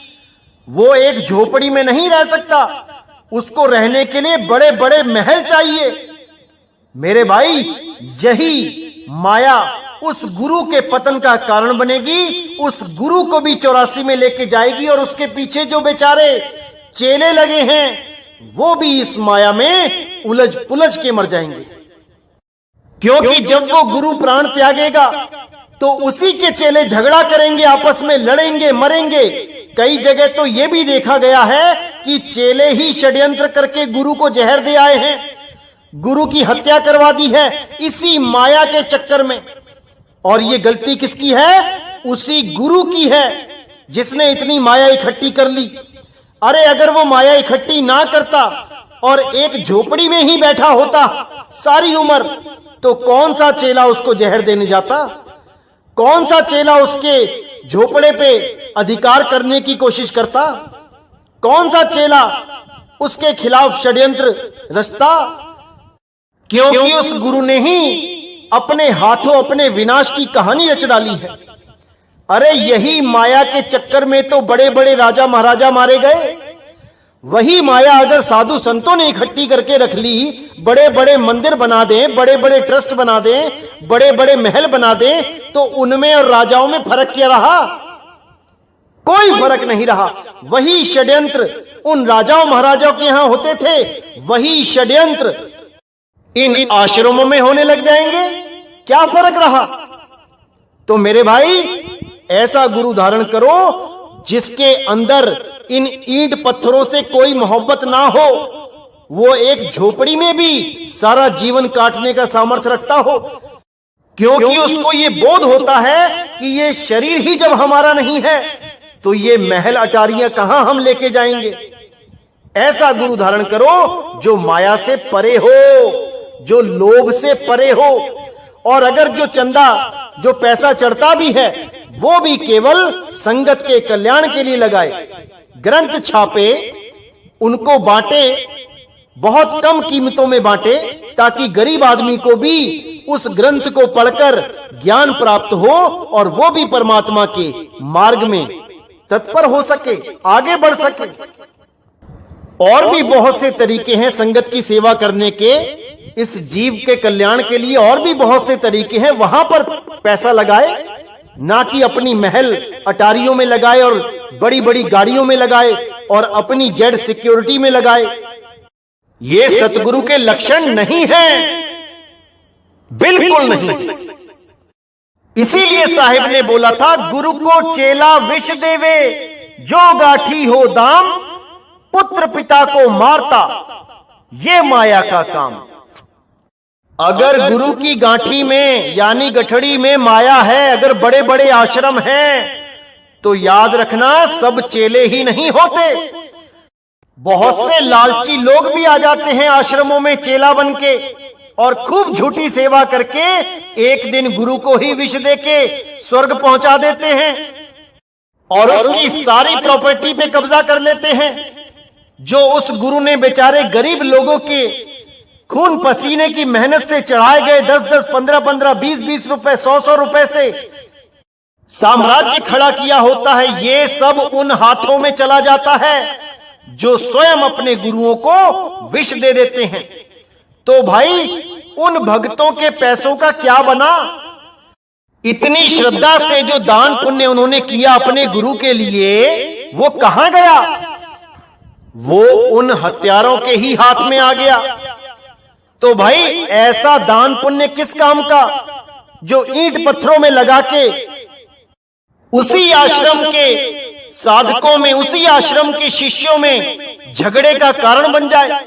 वो एक झोपड़ी में नहीं रह सकता, उसको रहने के लिए बड़े बड़े महल चाहिए। मेरे भाई, यही माया उस गुरु के पतन का कारण बनेगी। उस गुरु को भी 84 में लेके जाएगी और उसके पीछे जो बेचारे चेले लगे हैं वो भी इस माया में उलझ पुलझ के मर जाएंगे। क्योंकि जब वो गुरु प्राण त्यागेगा तो उसी के चेले झगड़ा करेंगे, आपस में लड़ेंगे, मरेंगे। कई जगह तो यह भी देखा गया है कि चेले ही षड्यंत्र करके गुरु को जहर दे आए हैं, गुरु की हत्या करवा दी है इसी माया के चक्कर में। और ये गलती किसकी है? उसी गुरु की है जिसने इतनी माया इकट्ठी कर ली। अरे अगर वो माया इकट्ठी ना करता और एक झोपड़ी में ही बैठा होता सारी उम्र, तो कौन सा चेला उसको जहर देने जाता? कौन सा चेला उसके झोपड़े पे अधिकार करने की कोशिश करता? कौन सा चेला उसके खिलाफ षड्यंत्र रचता? क्योंकि उस गुरु ने ही अपने हाथों अपने विनाश की कहानी रच डाली है। अरे यही माया के चक्कर में तो बड़े बड़े राजा महाराजा मारे गए। वही माया अगर साधु संतों ने इकट्ठी करके रख ली, बड़े बड़े मंदिर बना दें, बड़े बड़े ट्रस्ट बना दें, बड़े बड़े महल बना दें, तो उनमें और राजाओं में फर्क क्या रहा? कोई फर्क नहीं रहा। वही षड्यंत्र उन राजाओं महाराजाओं के यहां होते थे, वही षड्यंत्र इन आश्रमों में होने लग जाएंगे। क्या फर्क रहा? तो मेरे भाई, ऐसा गुरु धारण करो जिसके अंदर इन ईंट पत्थरों से कोई मोहब्बत ना हो। वो एक झोपड़ी में भी सारा जीवन काटने का सामर्थ्य रखता हो, क्योंकि उसको ये बोध होता है कि ये शरीर ही जब हमारा नहीं है तो ये महल अटारियां कहां हम लेके जाएंगे। ऐसा गुरु धारण करो जो माया से परे हो, जो लोभ से परे हो। और अगर जो चंदा, जो पैसा चढ़ता भी है, वो भी केवल संगत के कल्याण के लिए लगाए। ग्रंथ छापे, उनको बांटे, बहुत कम कीमतों में बांटे, ताकि गरीब आदमी को भी उस ग्रंथ को पढ़कर ज्ञान प्राप्त हो और वो भी परमात्मा के मार्ग में तत्पर हो सके, आगे बढ़ सके। और भी बहुत से तरीके हैं संगत की सेवा करने के, इस जीव के कल्याण के लिए और भी बहुत से तरीके हैं। वहां पर पैसा लगाए, ना कि अपनी महल अटारियों में लगाए और बड़ी बड़ी गाड़ियों में लगाए और अपनी जेड सिक्योरिटी में लगाए। ये सतगुरु के लक्षण नहीं है, बिल्कुल नहीं। इसीलिए साहिब ने बोला था, गुरु को चेला विष देवे, जो गाठी हो दाम, पुत्र पिता को मारता, ये माया का काम। अगर गुरु की गांठी में यानी गठड़ी में माया है, अगर बड़े बड़े आश्रम हैं, तो याद रखना सब चेले ही नहीं होते। बहुत से लालची लोग भी आ जाते हैं आश्रमों में चेला बन के और खूब झूठी सेवा करके एक दिन गुरु को ही विष देके स्वर्ग पहुंचा देते हैं और उसकी सारी प्रॉपर्टी पे कब्जा कर लेते हैं, जो उस गुरु ने बेचारे गरीब लोगों के खून पसीने की मेहनत से चढ़ाए गए 10-10, 15-15, 20-20 रुपए, 100-100 रुपए से साम्राज्य खड़ा किया होता है। ये सब उन हाथों में चला जाता है जो स्वयं अपने गुरुओं को विष दे देते हैं। तो भाई उन भक्तों के पैसों का क्या बना? इतनी श्रद्धा से जो दान पुण्य उन्होंने किया अपने गुरु के लिए, वो कहां गया? वो उन हत्यारों के ही हाथ में आ गया। तो भाई ऐसा दान पुण्य किस काम का, जो ईंट पत्थरों में लगा के उसी आश्रम के साधकों में, उसी आश्रम के शिष्यों में झगड़े का कारण बन जाए।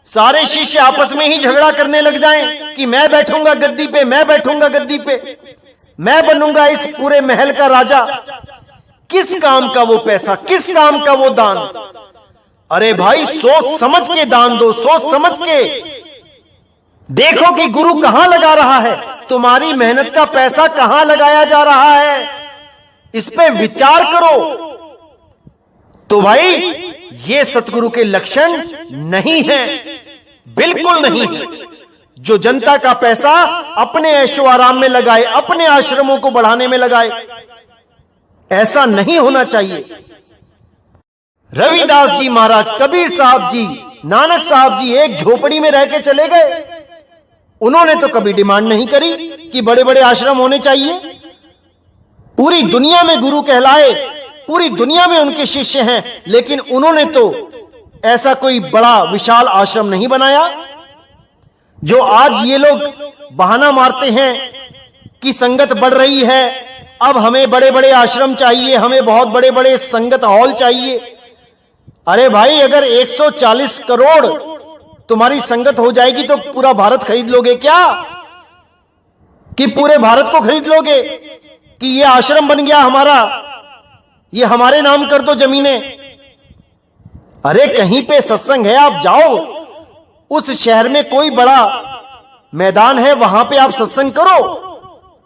सारे शिष्य आपस में ही झगड़ा करने लग जाएं कि मैं बैठूंगा गद्दी पे, मैं बैठूंगा गद्दी पे, मैं बनूंगा इस पूरे महल का राजा। किस काम का वो पैसा, किस काम का वो दान? अरे भाई सोच समझ के दान दो, सोच समझ के देखो कि गुरु कहां लगा रहा है, तुम्हारी मेहनत का पैसा कहां लगाया जा रहा है, इस पे विचार करो। तो भाई ये सतगुरु के लक्षण नहीं है, बिल्कुल नहीं है। जो जनता का पैसा अपने ऐशो आराम में लगाए, अपने आश्रमों को बढ़ाने में लगाए, ऐसा नहीं होना चाहिए। रविदास जी महाराज, कबीर साहब जी, नानक साहब जी एक झोपड़ी में रह के चले गए। उन्होंने तो कभी डिमांड नहीं करी कि बड़े बड़े आश्रम होने चाहिए। पूरी दुनिया में गुरु कहलाए, पूरी दुनिया में उनके शिष्य हैं, लेकिन उन्होंने तो ऐसा कोई बड़ा विशाल आश्रम नहीं बनाया। जो आज ये लोग बहाना मारते हैं कि संगत बढ़ रही है, अब हमें बड़े बड़े आश्रम चाहिए, हमें बहुत बड़े बड़े संगत हॉल चाहिए। अरे भाई अगर 140 करोड़ तुम्हारी संगत हो जाएगी तो पूरा भारत खरीद लोगे क्या? कि पूरे भारत को खरीद लोगे कि ये आश्रम बन गया हमारा, ये हमारे नाम कर दो जमीनें? अरे कहीं पे सत्संग है, आप जाओ, उस शहर में कोई बड़ा मैदान है, वहां पे आप सत्संग करो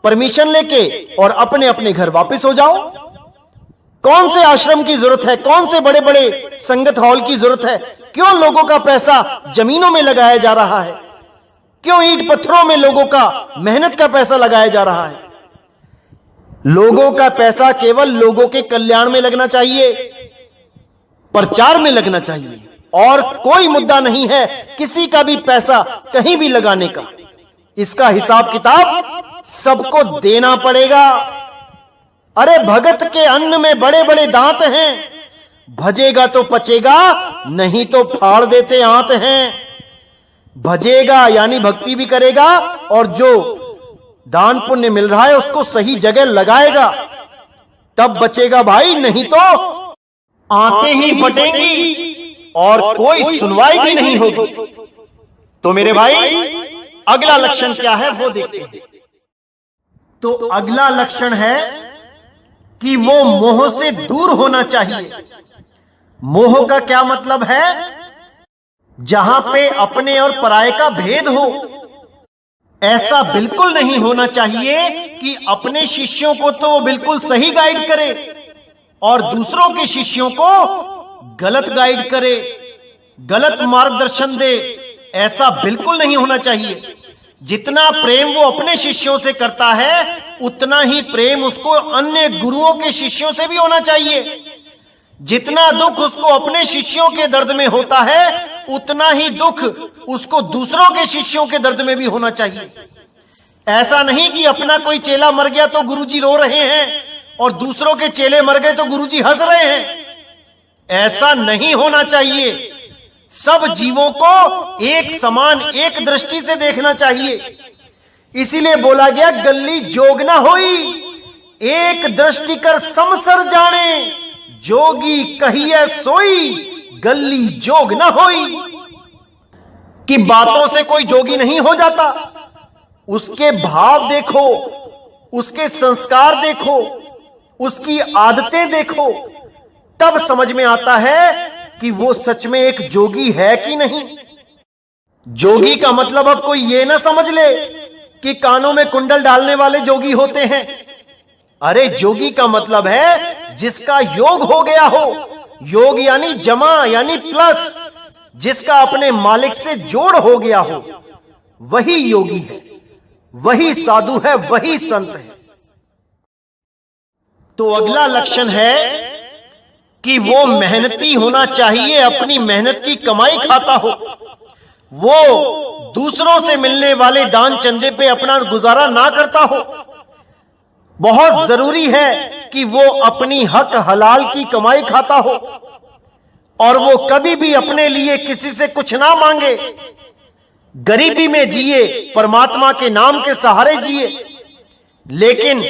परमिशन लेके और अपने अपने घर वापस हो जाओ। कौन से आश्रम की जरूरत है, कौन से बड़े बड़े संगत हॉल की जरूरत है? क्यों लोगों का पैसा जमीनों में लगाया जा रहा है? क्यों ईंट पत्थरों में लोगों का मेहनत का पैसा लगाया जा रहा है? लोगों का पैसा केवल लोगों के कल्याण में लगना चाहिए, प्रचार में लगना चाहिए, और कोई मुद्दा नहीं है किसी का भी पैसा कहीं भी लगाने का। इसका हिसाब किताब सबको देना पड़ेगा। अरे भगत के अन्न में बड़े बड़े दांत हैं, भजेगा तो पचेगा, नहीं तो फाड़ देते आंत हैं। भजेगा यानी भक्ति भी करेगा, और जो दान पुण्य मिल रहा है उसको सही जगह लगाएगा, तब बचेगा भाई, नहीं तो आंतें ही फटेंगी और कोई सुनवाई भी नहीं होगी। तो मेरे भाई अगला लक्षण क्या है वो देखते हैं। तो अगला लक्षण है कि वो मोह से दूर होना चाहिए। मोह का क्या मतलब है? जहां पे अपने और पराये का भेद हो। ऐसा बिल्कुल नहीं होना चाहिए कि अपने शिष्यों को तो वो बिल्कुल सही गाइड करे और दूसरों के शिष्यों को गलत गाइड करे, गलत मार्गदर्शन दे। ऐसा बिल्कुल नहीं होना चाहिए। जितना प्रेम वो अपने शिष्यों से करता है, उतना ही प्रेम उसको अन्य गुरुओं के शिष्यों से भी होना चाहिए। जितना दुख उसको अपने शिष्यों के दर्द में होता है, उतना ही दुख उसको दूसरों के शिष्यों के दर्द में भी होना चाहिए। ऐसा नहीं कि अपना कोई चेला मर गया तो गुरुजी रो रहे हैं और दूसरों के चेले मर गए तो गुरुजी हंस रहे हैं। ऐसा नहीं होना चाहिए। सब जीवों को एक समान, एक दृष्टि से देखना चाहिए। इसीलिए बोला गया गल्ली जोग ना होई, एक दृष्टि कर समसर जाने, जोगी कहिए सोई, गल्ली जोग ना होई। कि बातों से कोई जोगी नहीं हो जाता, उसके भाव देखो, उसके संस्कार देखो, उसकी आदतें देखो, तब समझ में आता है कि वो सच में एक जोगी है कि नहीं। जोगी का मतलब अब कोई ये ना समझ ले कि कानों में कुंडल डालने वाले जोगी होते हैं। अरे जोगी का मतलब है जिसका योग हो गया हो, योग यानी जमा यानी प्लस, जिसका अपने मालिक से जोड़ हो गया हो, वही योगी है, वही साधु है, वही संत है। तो अगला लक्षण है कि वो मेहनती होना चाहिए, अपनी मेहनत की कमाई खाता हो, वो दूसरों से मिलने वाले दान चंदे पे अपना गुजारा ना करता हो। बहुत जरूरी है कि वो अपनी हक हलाल की कमाई खाता हो और वो कभी भी अपने लिए किसी से कुछ ना मांगे, गरीबी में जिए, परमात्मा के नाम के सहारे जिए, लेकिन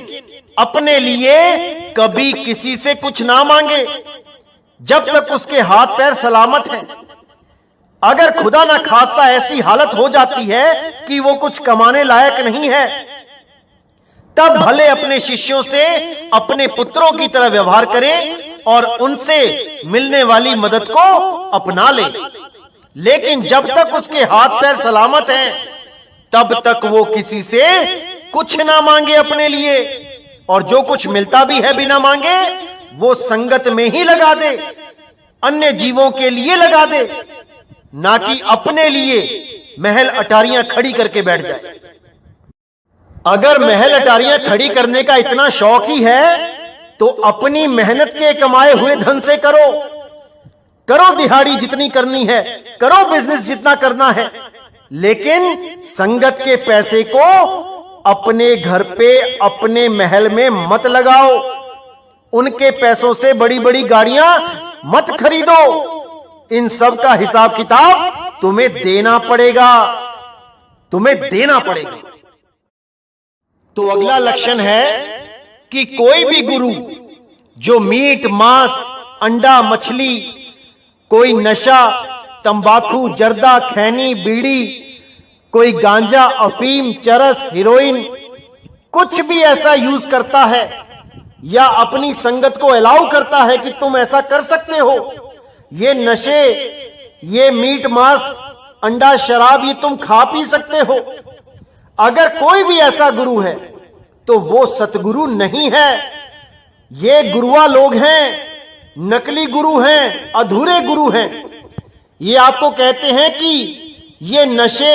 अपने लिए कभी किसी से कुछ ना मांगे जब तक उसके हाथ पैर सलामत हैं। अगर खुदा ना खास्ता ऐसी हालत हो जाती है कि वो कुछ कमाने लायक नहीं है, तब भले अपने शिष्यों से अपने पुत्रों की तरह व्यवहार करें और उनसे मिलने वाली मदद को अपना ले, लेकिन जब तक उसके हाथ पैर सलामत हैं तब तक वो किसी से कुछ ना मांगे अपने लिए, और जो कुछ मिलता भी है बिना मांगे वो संगत में ही लगा दे, अन्य जीवों के लिए लगा दे, ना कि अपने लिए महल अटारियां खड़ी करके बैठ जाए। अगर महल अटारियां खड़ी करने का इतना शौक ही है तो अपनी मेहनत के कमाए हुए धन से करो, करो दिहाड़ी जितनी करनी है, करो बिजनेस जितना करना है, लेकिन संगत के पैसे को अपने घर पे अपने महल में मत लगाओ। उनके पैसों से बड़ी बड़ी गाड़ियां मत खरीदो। इन सब का हिसाब किताब तुम्हें देना पड़ेगा, तुम्हें देना पड़ेगा। तो अगला लक्षण है कि कोई भी गुरु जो मीट, मांस, अंडा, मछली, कोई नशा, तंबाकू, जर्दा, खैनी, बीड़ी, कोई गांजा, अफीम, चरस, हीरोइन, कुछ भी ऐसा यूज करता है या अपनी संगत को अलाउ करता है कि तुम ऐसा कर सकते हो, ये नशे, ये मीट, मांस, अंडा, शराब, ये तुम खा पी सकते हो, अगर कोई भी ऐसा गुरु है तो वो सतगुरु नहीं है। ये गुरुआ लोग हैं, नकली गुरु हैं, अधूरे गुरु हैं। ये आपको कहते हैं कि ये नशे,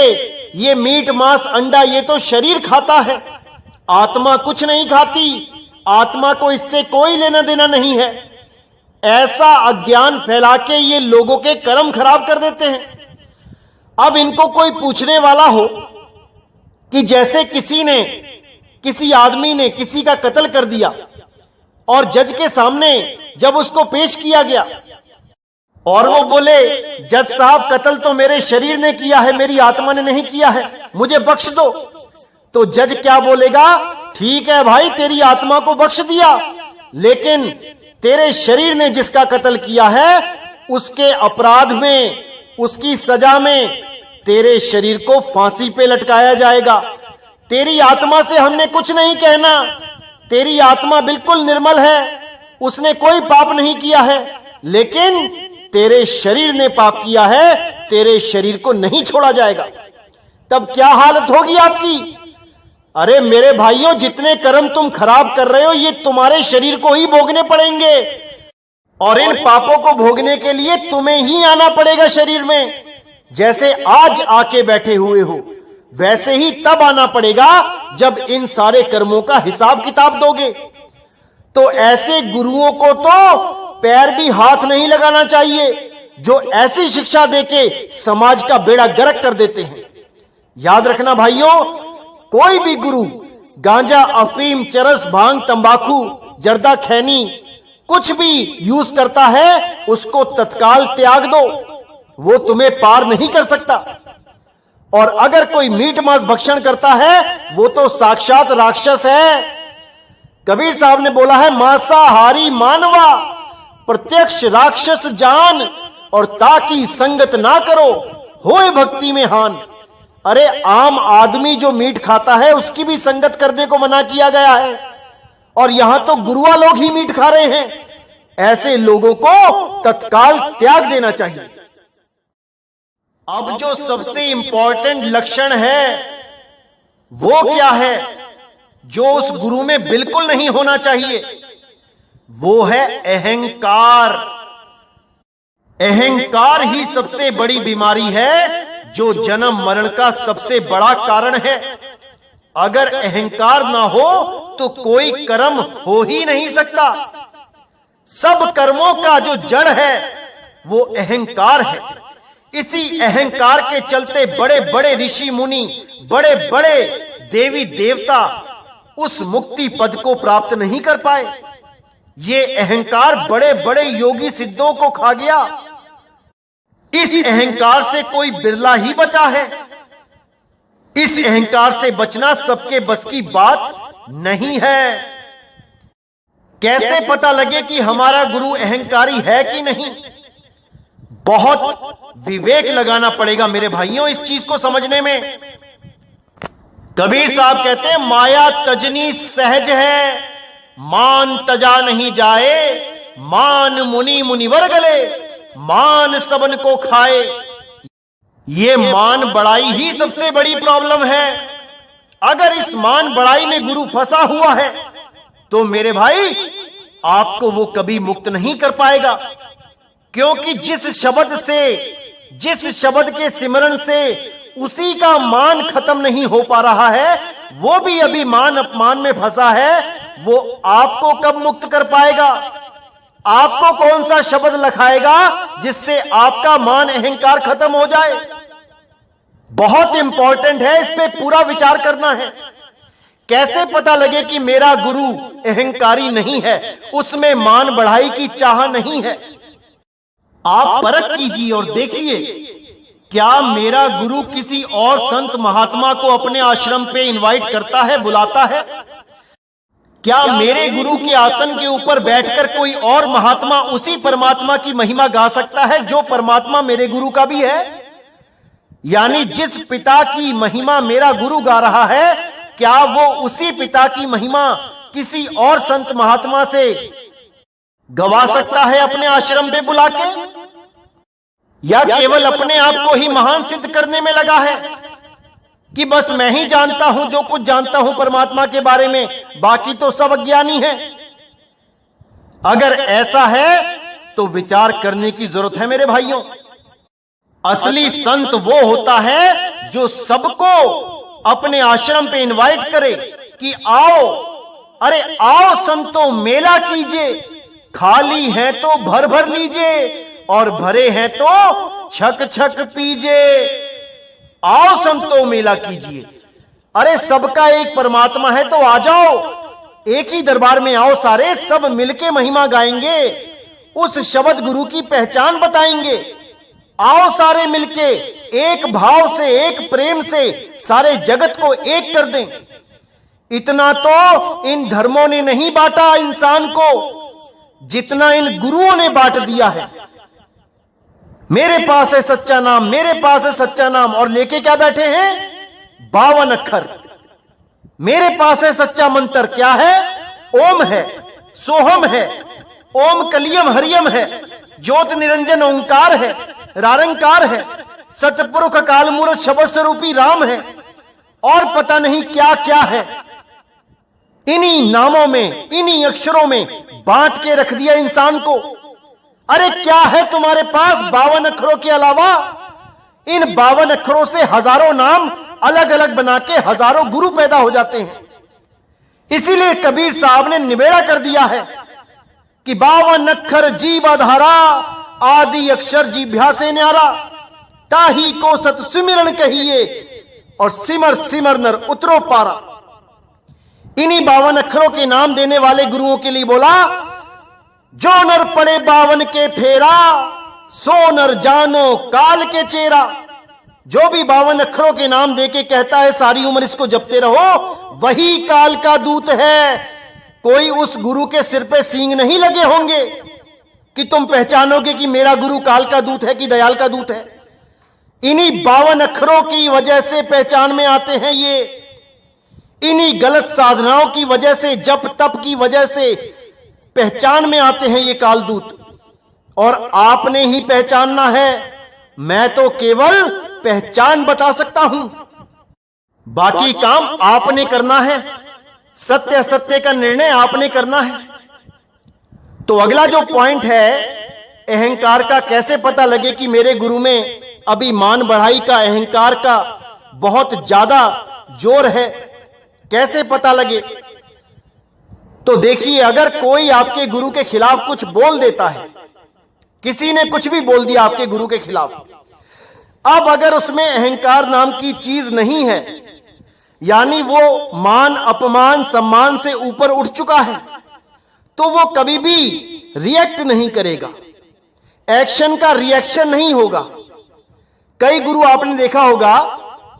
ये मीट, मांस, अंडा, ये तो शरीर खाता है, आत्मा कुछ नहीं खाती, आत्मा को इससे कोई लेना देना नहीं है। ऐसा अज्ञान फैला के ये लोगों के कर्म खराब कर देते हैं। अब इनको कोई पूछने वाला हो कि जैसे किसी आदमी ने किसी का कत्ल कर दिया और जज के सामने जब उसको पेश किया गया और वो बोले जज साहब कत्ल तो मेरे शरीर ने किया है, मेरी आत्मा ने नहीं किया है, मुझे बख्श दो, तो जज क्या बोलेगा? ठीक है भाई, तेरी आत्मा को बख्श दिया, लेकिन तेरे शरीर ने जिसका कत्ल किया है उसके अपराध में, उसकी सजा में तेरे शरीर को फांसी पे लटकाया जाएगा। तेरी आत्मा से हमने कुछ नहीं कहना, तेरी आत्मा बिल्कुल निर्मल है, उसने कोई पाप नहीं किया है, लेकिन तेरे शरीर ने पाप किया है, तेरे शरीर को नहीं छोड़ा जाएगा। तब क्या हालत होगी आपकी? अरे मेरे भाइयों, जितने कर्म तुम खराब कर रहे हो ये तुम्हारे शरीर को ही भोगने पड़ेंगे, और इन पापों को भोगने के लिए तुम्हें ही आना पड़ेगा शरीर में। जैसे आज आके बैठे हुए हो वैसे ही तब आना पड़ेगा जब इन सारे कर्मों का हिसाब किताब दोगे। तो ऐसे गुरुओं को तो पैर भी हाथ नहीं लगाना चाहिए जो ऐसी शिक्षा देके समाज का बेड़ा गर्क कर देते हैं। याद रखना भाइयों, कोई भी गुरु गांजा, अफीम, चरस, भांग, तंबाकू, जर्दा, खैनी कुछ भी यूज करता है, उसको तत्काल त्याग दो, वो तुम्हें पार नहीं कर सकता। और अगर कोई मीट मांस भक्षण करता है, वो तो साक्षात राक्षस है। कबीर साहब ने बोला है, मांसाहारी मानवा प्रत्यक्ष राक्षस जान, और ताकि संगत ना करो होए भक्ति में हान। अरे आम आदमी जो मीट खाता है, उसकी भी संगत करने को मना किया गया है, और यहां तो गुरुआ लोग ही मीट खा रहे हैं। ऐसे लोगों को तत्काल त्याग देना चाहिए। अब जो सबसे इंपॉर्टेंट लक्षण है वो क्या है, जो उस गुरु में बिल्कुल नहीं होना चाहिए, वो है अहंकार। अहंकार ही सबसे बड़ी बीमारी है, जो जन्म मरण का सबसे बड़ा कारण है। अगर अहंकार ना हो तो कोई कर्म हो ही नहीं सकता। सब कर्मों का जो जड़ है वो अहंकार है। इसी अहंकार के चलते बड़े बड़े ऋषि मुनि, बड़े बड़े देवी देवता उस मुक्ति पद को प्राप्त नहीं कर पाए। ये अहंकार बड़े बड़े योगी सिद्धों को खा गया। इस अहंकार से कोई बिरला ही बचा है। इस अहंकार से बचना सबके बस की बात नहीं है। कैसे पता लगे कि हमारा गुरु अहंकारी है कि नहीं? बहुत विवेक लगाना पड़ेगा मेरे भाइयों इस चीज को समझने में। कबीर साहब कहते हैं, माया तजनी सहज है, मान तजा नहीं जाए, मान मुनि मुनिवर गले, मान सबन को खाए। ये मान बड़ाई ही सबसे बड़ी प्रॉब्लम है। अगर इस मान बड़ाई में गुरु फंसा हुआ है तो मेरे भाई आपको वो कभी मुक्त नहीं कर पाएगा। क्योंकि जिस शब्द के सिमरन से उसी का मान खत्म नहीं हो पा रहा है, वो भी अभी मान अपमान में फंसा है, वो आपको कब मुक्त कर पाएगा? आपको कौन सा शब्द लखाएगा जिससे आपका मान अहंकार खत्म हो जाए? बहुत इंपॉर्टेंट है, इस पे पूरा विचार करना है। कैसे पता लगे कि मेरा गुरु अहंकारी नहीं है, उसमें मान बढ़ाई की चाह नहीं है? आप परख कीजिए और देखिए, क्या मेरा गुरु किसी और संत महात्मा को अपने आश्रम पे इनवाइट करता है, बुलाता है? क्या मेरे गुरु के आसन के ऊपर बैठकर कोई और महात्मा उसी परमात्मा की महिमा गा सकता है जो परमात्मा मेरे गुरु का भी है? यानी जिस पिता की महिमा मेरा गुरु गा रहा है, क्या वो उसी पिता की महिमा किसी और संत महात्मा से गवा सकता है अपने आश्रम पे बुला के? या केवल अपने आप को ही महान सिद्ध करने में लगा है कि बस मैं ही जानता हूं, जो कुछ जानता हूं परमात्मा के बारे में, बाकी तो सब अज्ञानी है? अगर ऐसा है तो विचार करने की जरूरत है मेरे भाइयों। असली संत वो होता है जो सबको अपने आश्रम पे इनवाइट करे कि आओ, अरे आओ संतों मेला कीजिए, खाली है तो भर भर लीजिए और भरे हैं तो छक छक पीजिए। आओ संतों मेला कीजिए। अरे सबका एक परमात्मा है तो आ जाओ, एक ही दरबार में आओ, सारे सब मिलके महिमा गाएंगे, उस शब्द गुरु की पहचान बताएंगे। आओ सारे मिलके एक भाव से, एक प्रेम से सारे जगत को एक कर दें। इतना तो इन धर्मों ने नहीं बांटा इंसान को जितना इन गुरुओं ने बांट दिया है। मेरे पास है सच्चा नाम, मेरे पास है सच्चा नाम, और लेके क्या बैठे हैं? 52 अक्षर। मेरे पास है सच्चा मंत्र, क्या है? ओम है, सोहम है, ओम कलियम हरियम है, ज्योत निरंजन ओंकार है, रारंकार है, सतपुरुष काल मूर्त शब्द स्वरूपी राम है, और पता नहीं क्या क्या है। इन्हीं नामों में, इन्हीं अक्षरों में बांट के रख दिया इंसान को। अरे क्या है तुम्हारे पास 52 अक्षरों के अलावा? इन 52 अक्षरों से हजारों नाम अलग अलग बना के हजारों गुरु पैदा हो जाते हैं। इसीलिए कबीर साहब ने निबेड़ा कर दिया है कि 52 अक्षर जीव आधारा, आदि अक्षर जीभ्या से न्यारा, ताही को सत सुमिरन कहिए, और सिमर सिमर नर उतरो पारा। इन्हीं 52 अक्षरों के नाम देने वाले गुरुओं के लिए बोला, जो नर पड़े 52 के फेरा, सो नर जानो काल के चेहरा। जो भी 52 अक्षरों के नाम देके कहता है सारी उम्र इसको जपते रहो, वही काल का दूत है। कोई उस गुरु के सिर पे सींग नहीं लगे होंगे कि तुम पहचानोगे कि मेरा गुरु काल का दूत है कि दयाल का दूत है। इन्हीं 52 अक्षरों की वजह से पहचान में आते हैं ये, इन्हीं गलत साधनाओं की वजह से, जप तप की वजह से पहचान में आते हैं ये कालदूत। और आपने ही पहचानना है, मैं तो केवल पहचान बता सकता हूं, बाकी काम आपने करना है। सत्य असत्य का निर्णय आपने करना है। तो अगला जो पॉइंट है, अहंकार का कैसे पता लगे कि मेरे गुरु में अभी मान बढ़ाई का, अहंकार का बहुत ज्यादा जोर है, कैसे पता लगे? तो देखिए, अगर कोई आपके गुरु के खिलाफ कुछ बोल देता है, किसी ने कुछ भी बोल दिया आपके गुरु के खिलाफ, अब अगर उसमें अहंकार नाम की चीज नहीं है, यानी वो मान अपमान सम्मान से ऊपर उठ चुका है, तो वो कभी भी रिएक्ट नहीं करेगा, एक्शन का रिएक्शन नहीं होगा। कई गुरु आपने देखा होगा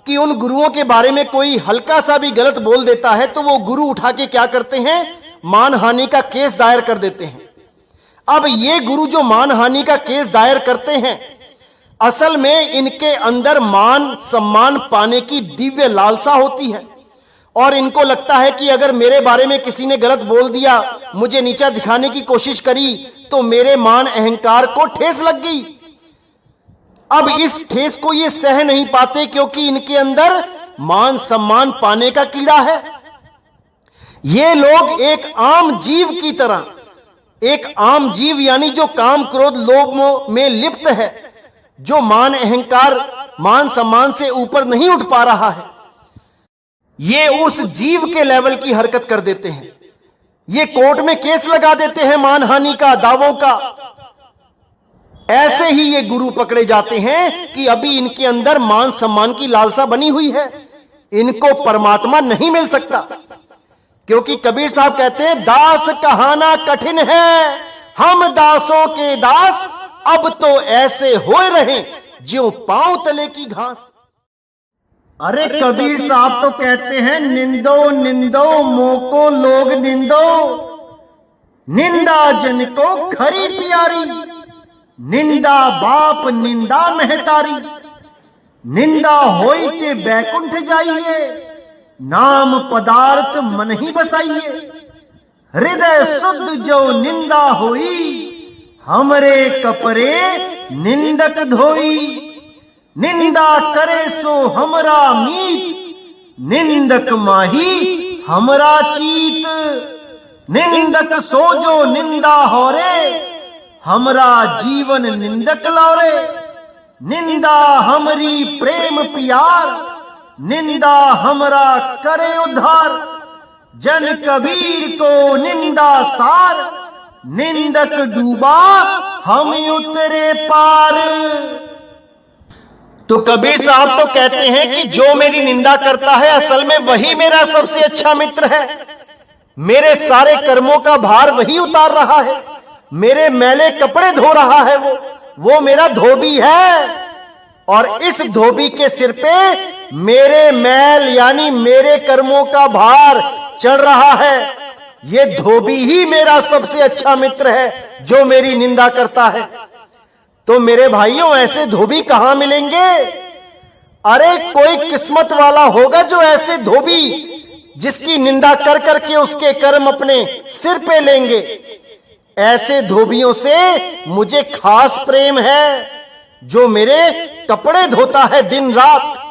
कि उन गुरुओं के बारे में कोई हल्का सा भी गलत बोल देता है तो वो गुरु उठा के क्या करते हैं, मानहानि का केस दायर कर देते हैं। अब ये गुरु जो मानहानि का केस दायर करते हैं, असल में इनके अंदर मान सम्मान पाने की दिव्य लालसा होती है और इनको लगता है कि अगर मेरे बारे में किसी ने गलत बोल दिया, मुझे नीचा दिखाने की कोशिश करी, तो मेरे मान अहंकार को ठेस लग गई। अब इस ठेस को ये सह नहीं पाते क्योंकि इनके अंदर मान सम्मान पाने का कीड़ा है। ये लोग एक आम जीव की तरह, एक आम जीव यानी जो काम क्रोध लोभ में लिप्त है, जो मान अहंकार मान सम्मान से ऊपर नहीं उठ पा रहा है, ये उस जीव के लेवल की हरकत कर देते हैं। ये कोर्ट में केस लगा देते हैं मानहानि का, दावों का। ऐसे ही ये गुरु पकड़े जाते हैं कि अभी इनके अंदर मान सम्मान की लालसा बनी हुई है, इनको परमात्मा नहीं मिल सकता। क्योंकि कबीर साहब कहते हैं, दास कहाना कठिन है, हम दासों के दास अब तो ऐसे होए रहे ज्यों पांव तले की घास। अरे कबीर साहब तो कहते हैं, निंदो निंदो मोको लोग निंदो, निंदा जन को खरी प्यारी, निंदा बाप निंदा महतारी, निंदा होई ते बैकुंठ जाइए, नाम पदार्थ मन ही बसाइए, हृदय शुद्ध जो निंदा होई, हमरे कपरे निंदक धोई, निंदा करे सो हमरा मीत, निंदक माही हमरा चीत, निंदक सो जो निंदा होरे, हमरा जीवन निंदक लौरे, निंदा हमरी प्रेम प्यार, निंदा हमरा करे उद्धार, जन कबीर को निंदा सार, निंदक डूबा हम उतरे पार। तो कबीर साहब तो कहते हैं कि जो मेरी निंदा करता है असल में वही मेरा सबसे अच्छा मित्र है, मेरे सारे कर्मों का भार वही उतार रहा है, मेरे मैले कपड़े धो रहा है, वो मेरा धोबी है। और इस धोबी के सिर पे मेरे मैल यानी मेरे कर्मों का भार चढ़ रहा है। ये धोबी ही मेरा सबसे अच्छा मित्र है जो मेरी निंदा करता है। तो मेरे भाइयों, ऐसे धोबी कहां मिलेंगे? अरे कोई किस्मत वाला होगा जो ऐसे धोबी जिसकी निंदा कर करके उसके कर्म अपने सिर पे लेंगे। ऐसे धोबियों से मुझे खास प्रेम है, जो मेरे कपड़े धोता है दिन रात।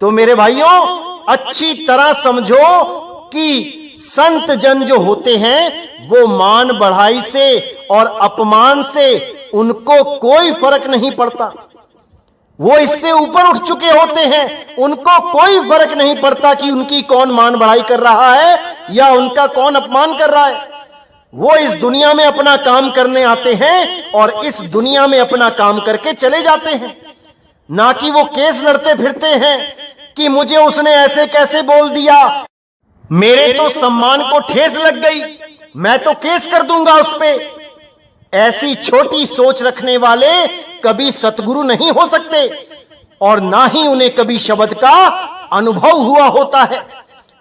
तो मेरे भाइयों, अच्छी तरह समझो कि संत जन जो होते हैं वो मान बढ़ाई से और अपमान से उनको कोई फर्क नहीं पड़ता। वो इससे ऊपर उठ चुके होते हैं, उनको कोई फर्क नहीं पड़ता कि उनकी कौन मान बढ़ाई कर रहा है या उनका कौन अपमान कर रहा है। वो इस दुनिया में अपना काम करने आते हैं और इस दुनिया में अपना काम करके चले जाते हैं, ना कि वो केस लड़ते फिरते हैं कि मुझे उसने ऐसे कैसे बोल दिया, मेरे तो सम्मान को ठेस लग गई, मैं तो केस कर दूंगा उस पे। ऐसी छोटी सोच रखने वाले कभी सतगुरु नहीं हो सकते और ना ही उन्हें कभी शब्द का अनुभव हुआ होता है।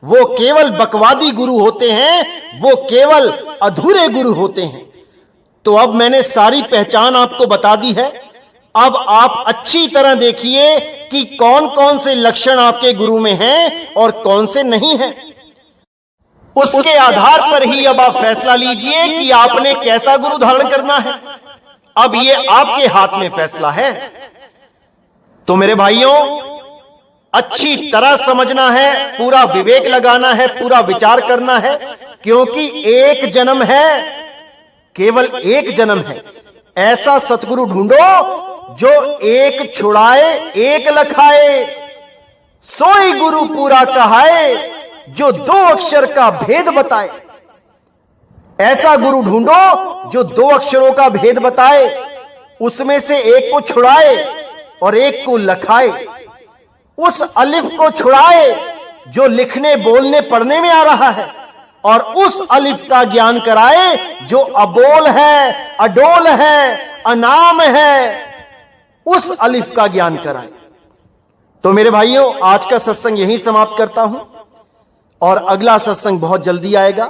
वो केवल बकवादी गुरु होते हैं, वो केवल अधूरे गुरु होते हैं। तो अब मैंने सारी पहचान आपको बता दी है। अब आप अच्छी तरह देखिए कि कौन कौन से लक्षण आपके गुरु में हैं और कौन से नहीं हैं। उसके आधार पर ही अब आप फैसला लीजिए कि आपने कैसा गुरु धारण करना है। अब ये आपके हाथ में फैसला है। तो मेरे भाइयों, अच्छी तरह समझना है, पूरा विवेक लगाना है, पूरा विचार करना है, क्योंकि एक जन्म है, केवल एक जन्म है। ऐसा सतगुरु ढूंढो जो एक छुड़ाए एक लखाए, सोई गुरु पूरा कहाए, जो 2 अक्षर का भेद बताए। ऐसा गुरु ढूंढो जो 2 अक्षरों का भेद बताए, उसमें से एक को छुड़ाए और एक को लखाए। उस अलिफ को छुड़ाए जो लिखने बोलने पढ़ने में आ रहा है, और उस अलिफ का ज्ञान कराए जो अबोल है, अडोल है, अनाम है। उस अलिफ का ज्ञान कराए। तो मेरे भाइयों, आज का सत्संग यहीं समाप्त करता हूं और अगला सत्संग बहुत जल्दी आएगा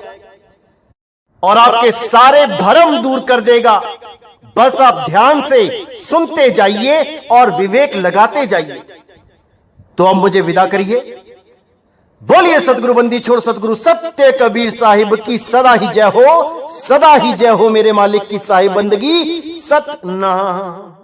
और आपके सारे भ्रम दूर कर देगा। बस आप ध्यान से सुनते जाइए और विवेक लगाते जाइए। तो अब मुझे विदा करिए। बोलिए सतगुरु बंदी छोड़ सतगुरु सत्य कबीर साहिब की सदा ही जय हो, सदा ही जय हो। मेरे मालिक की साहिब बंदगी सतनाम।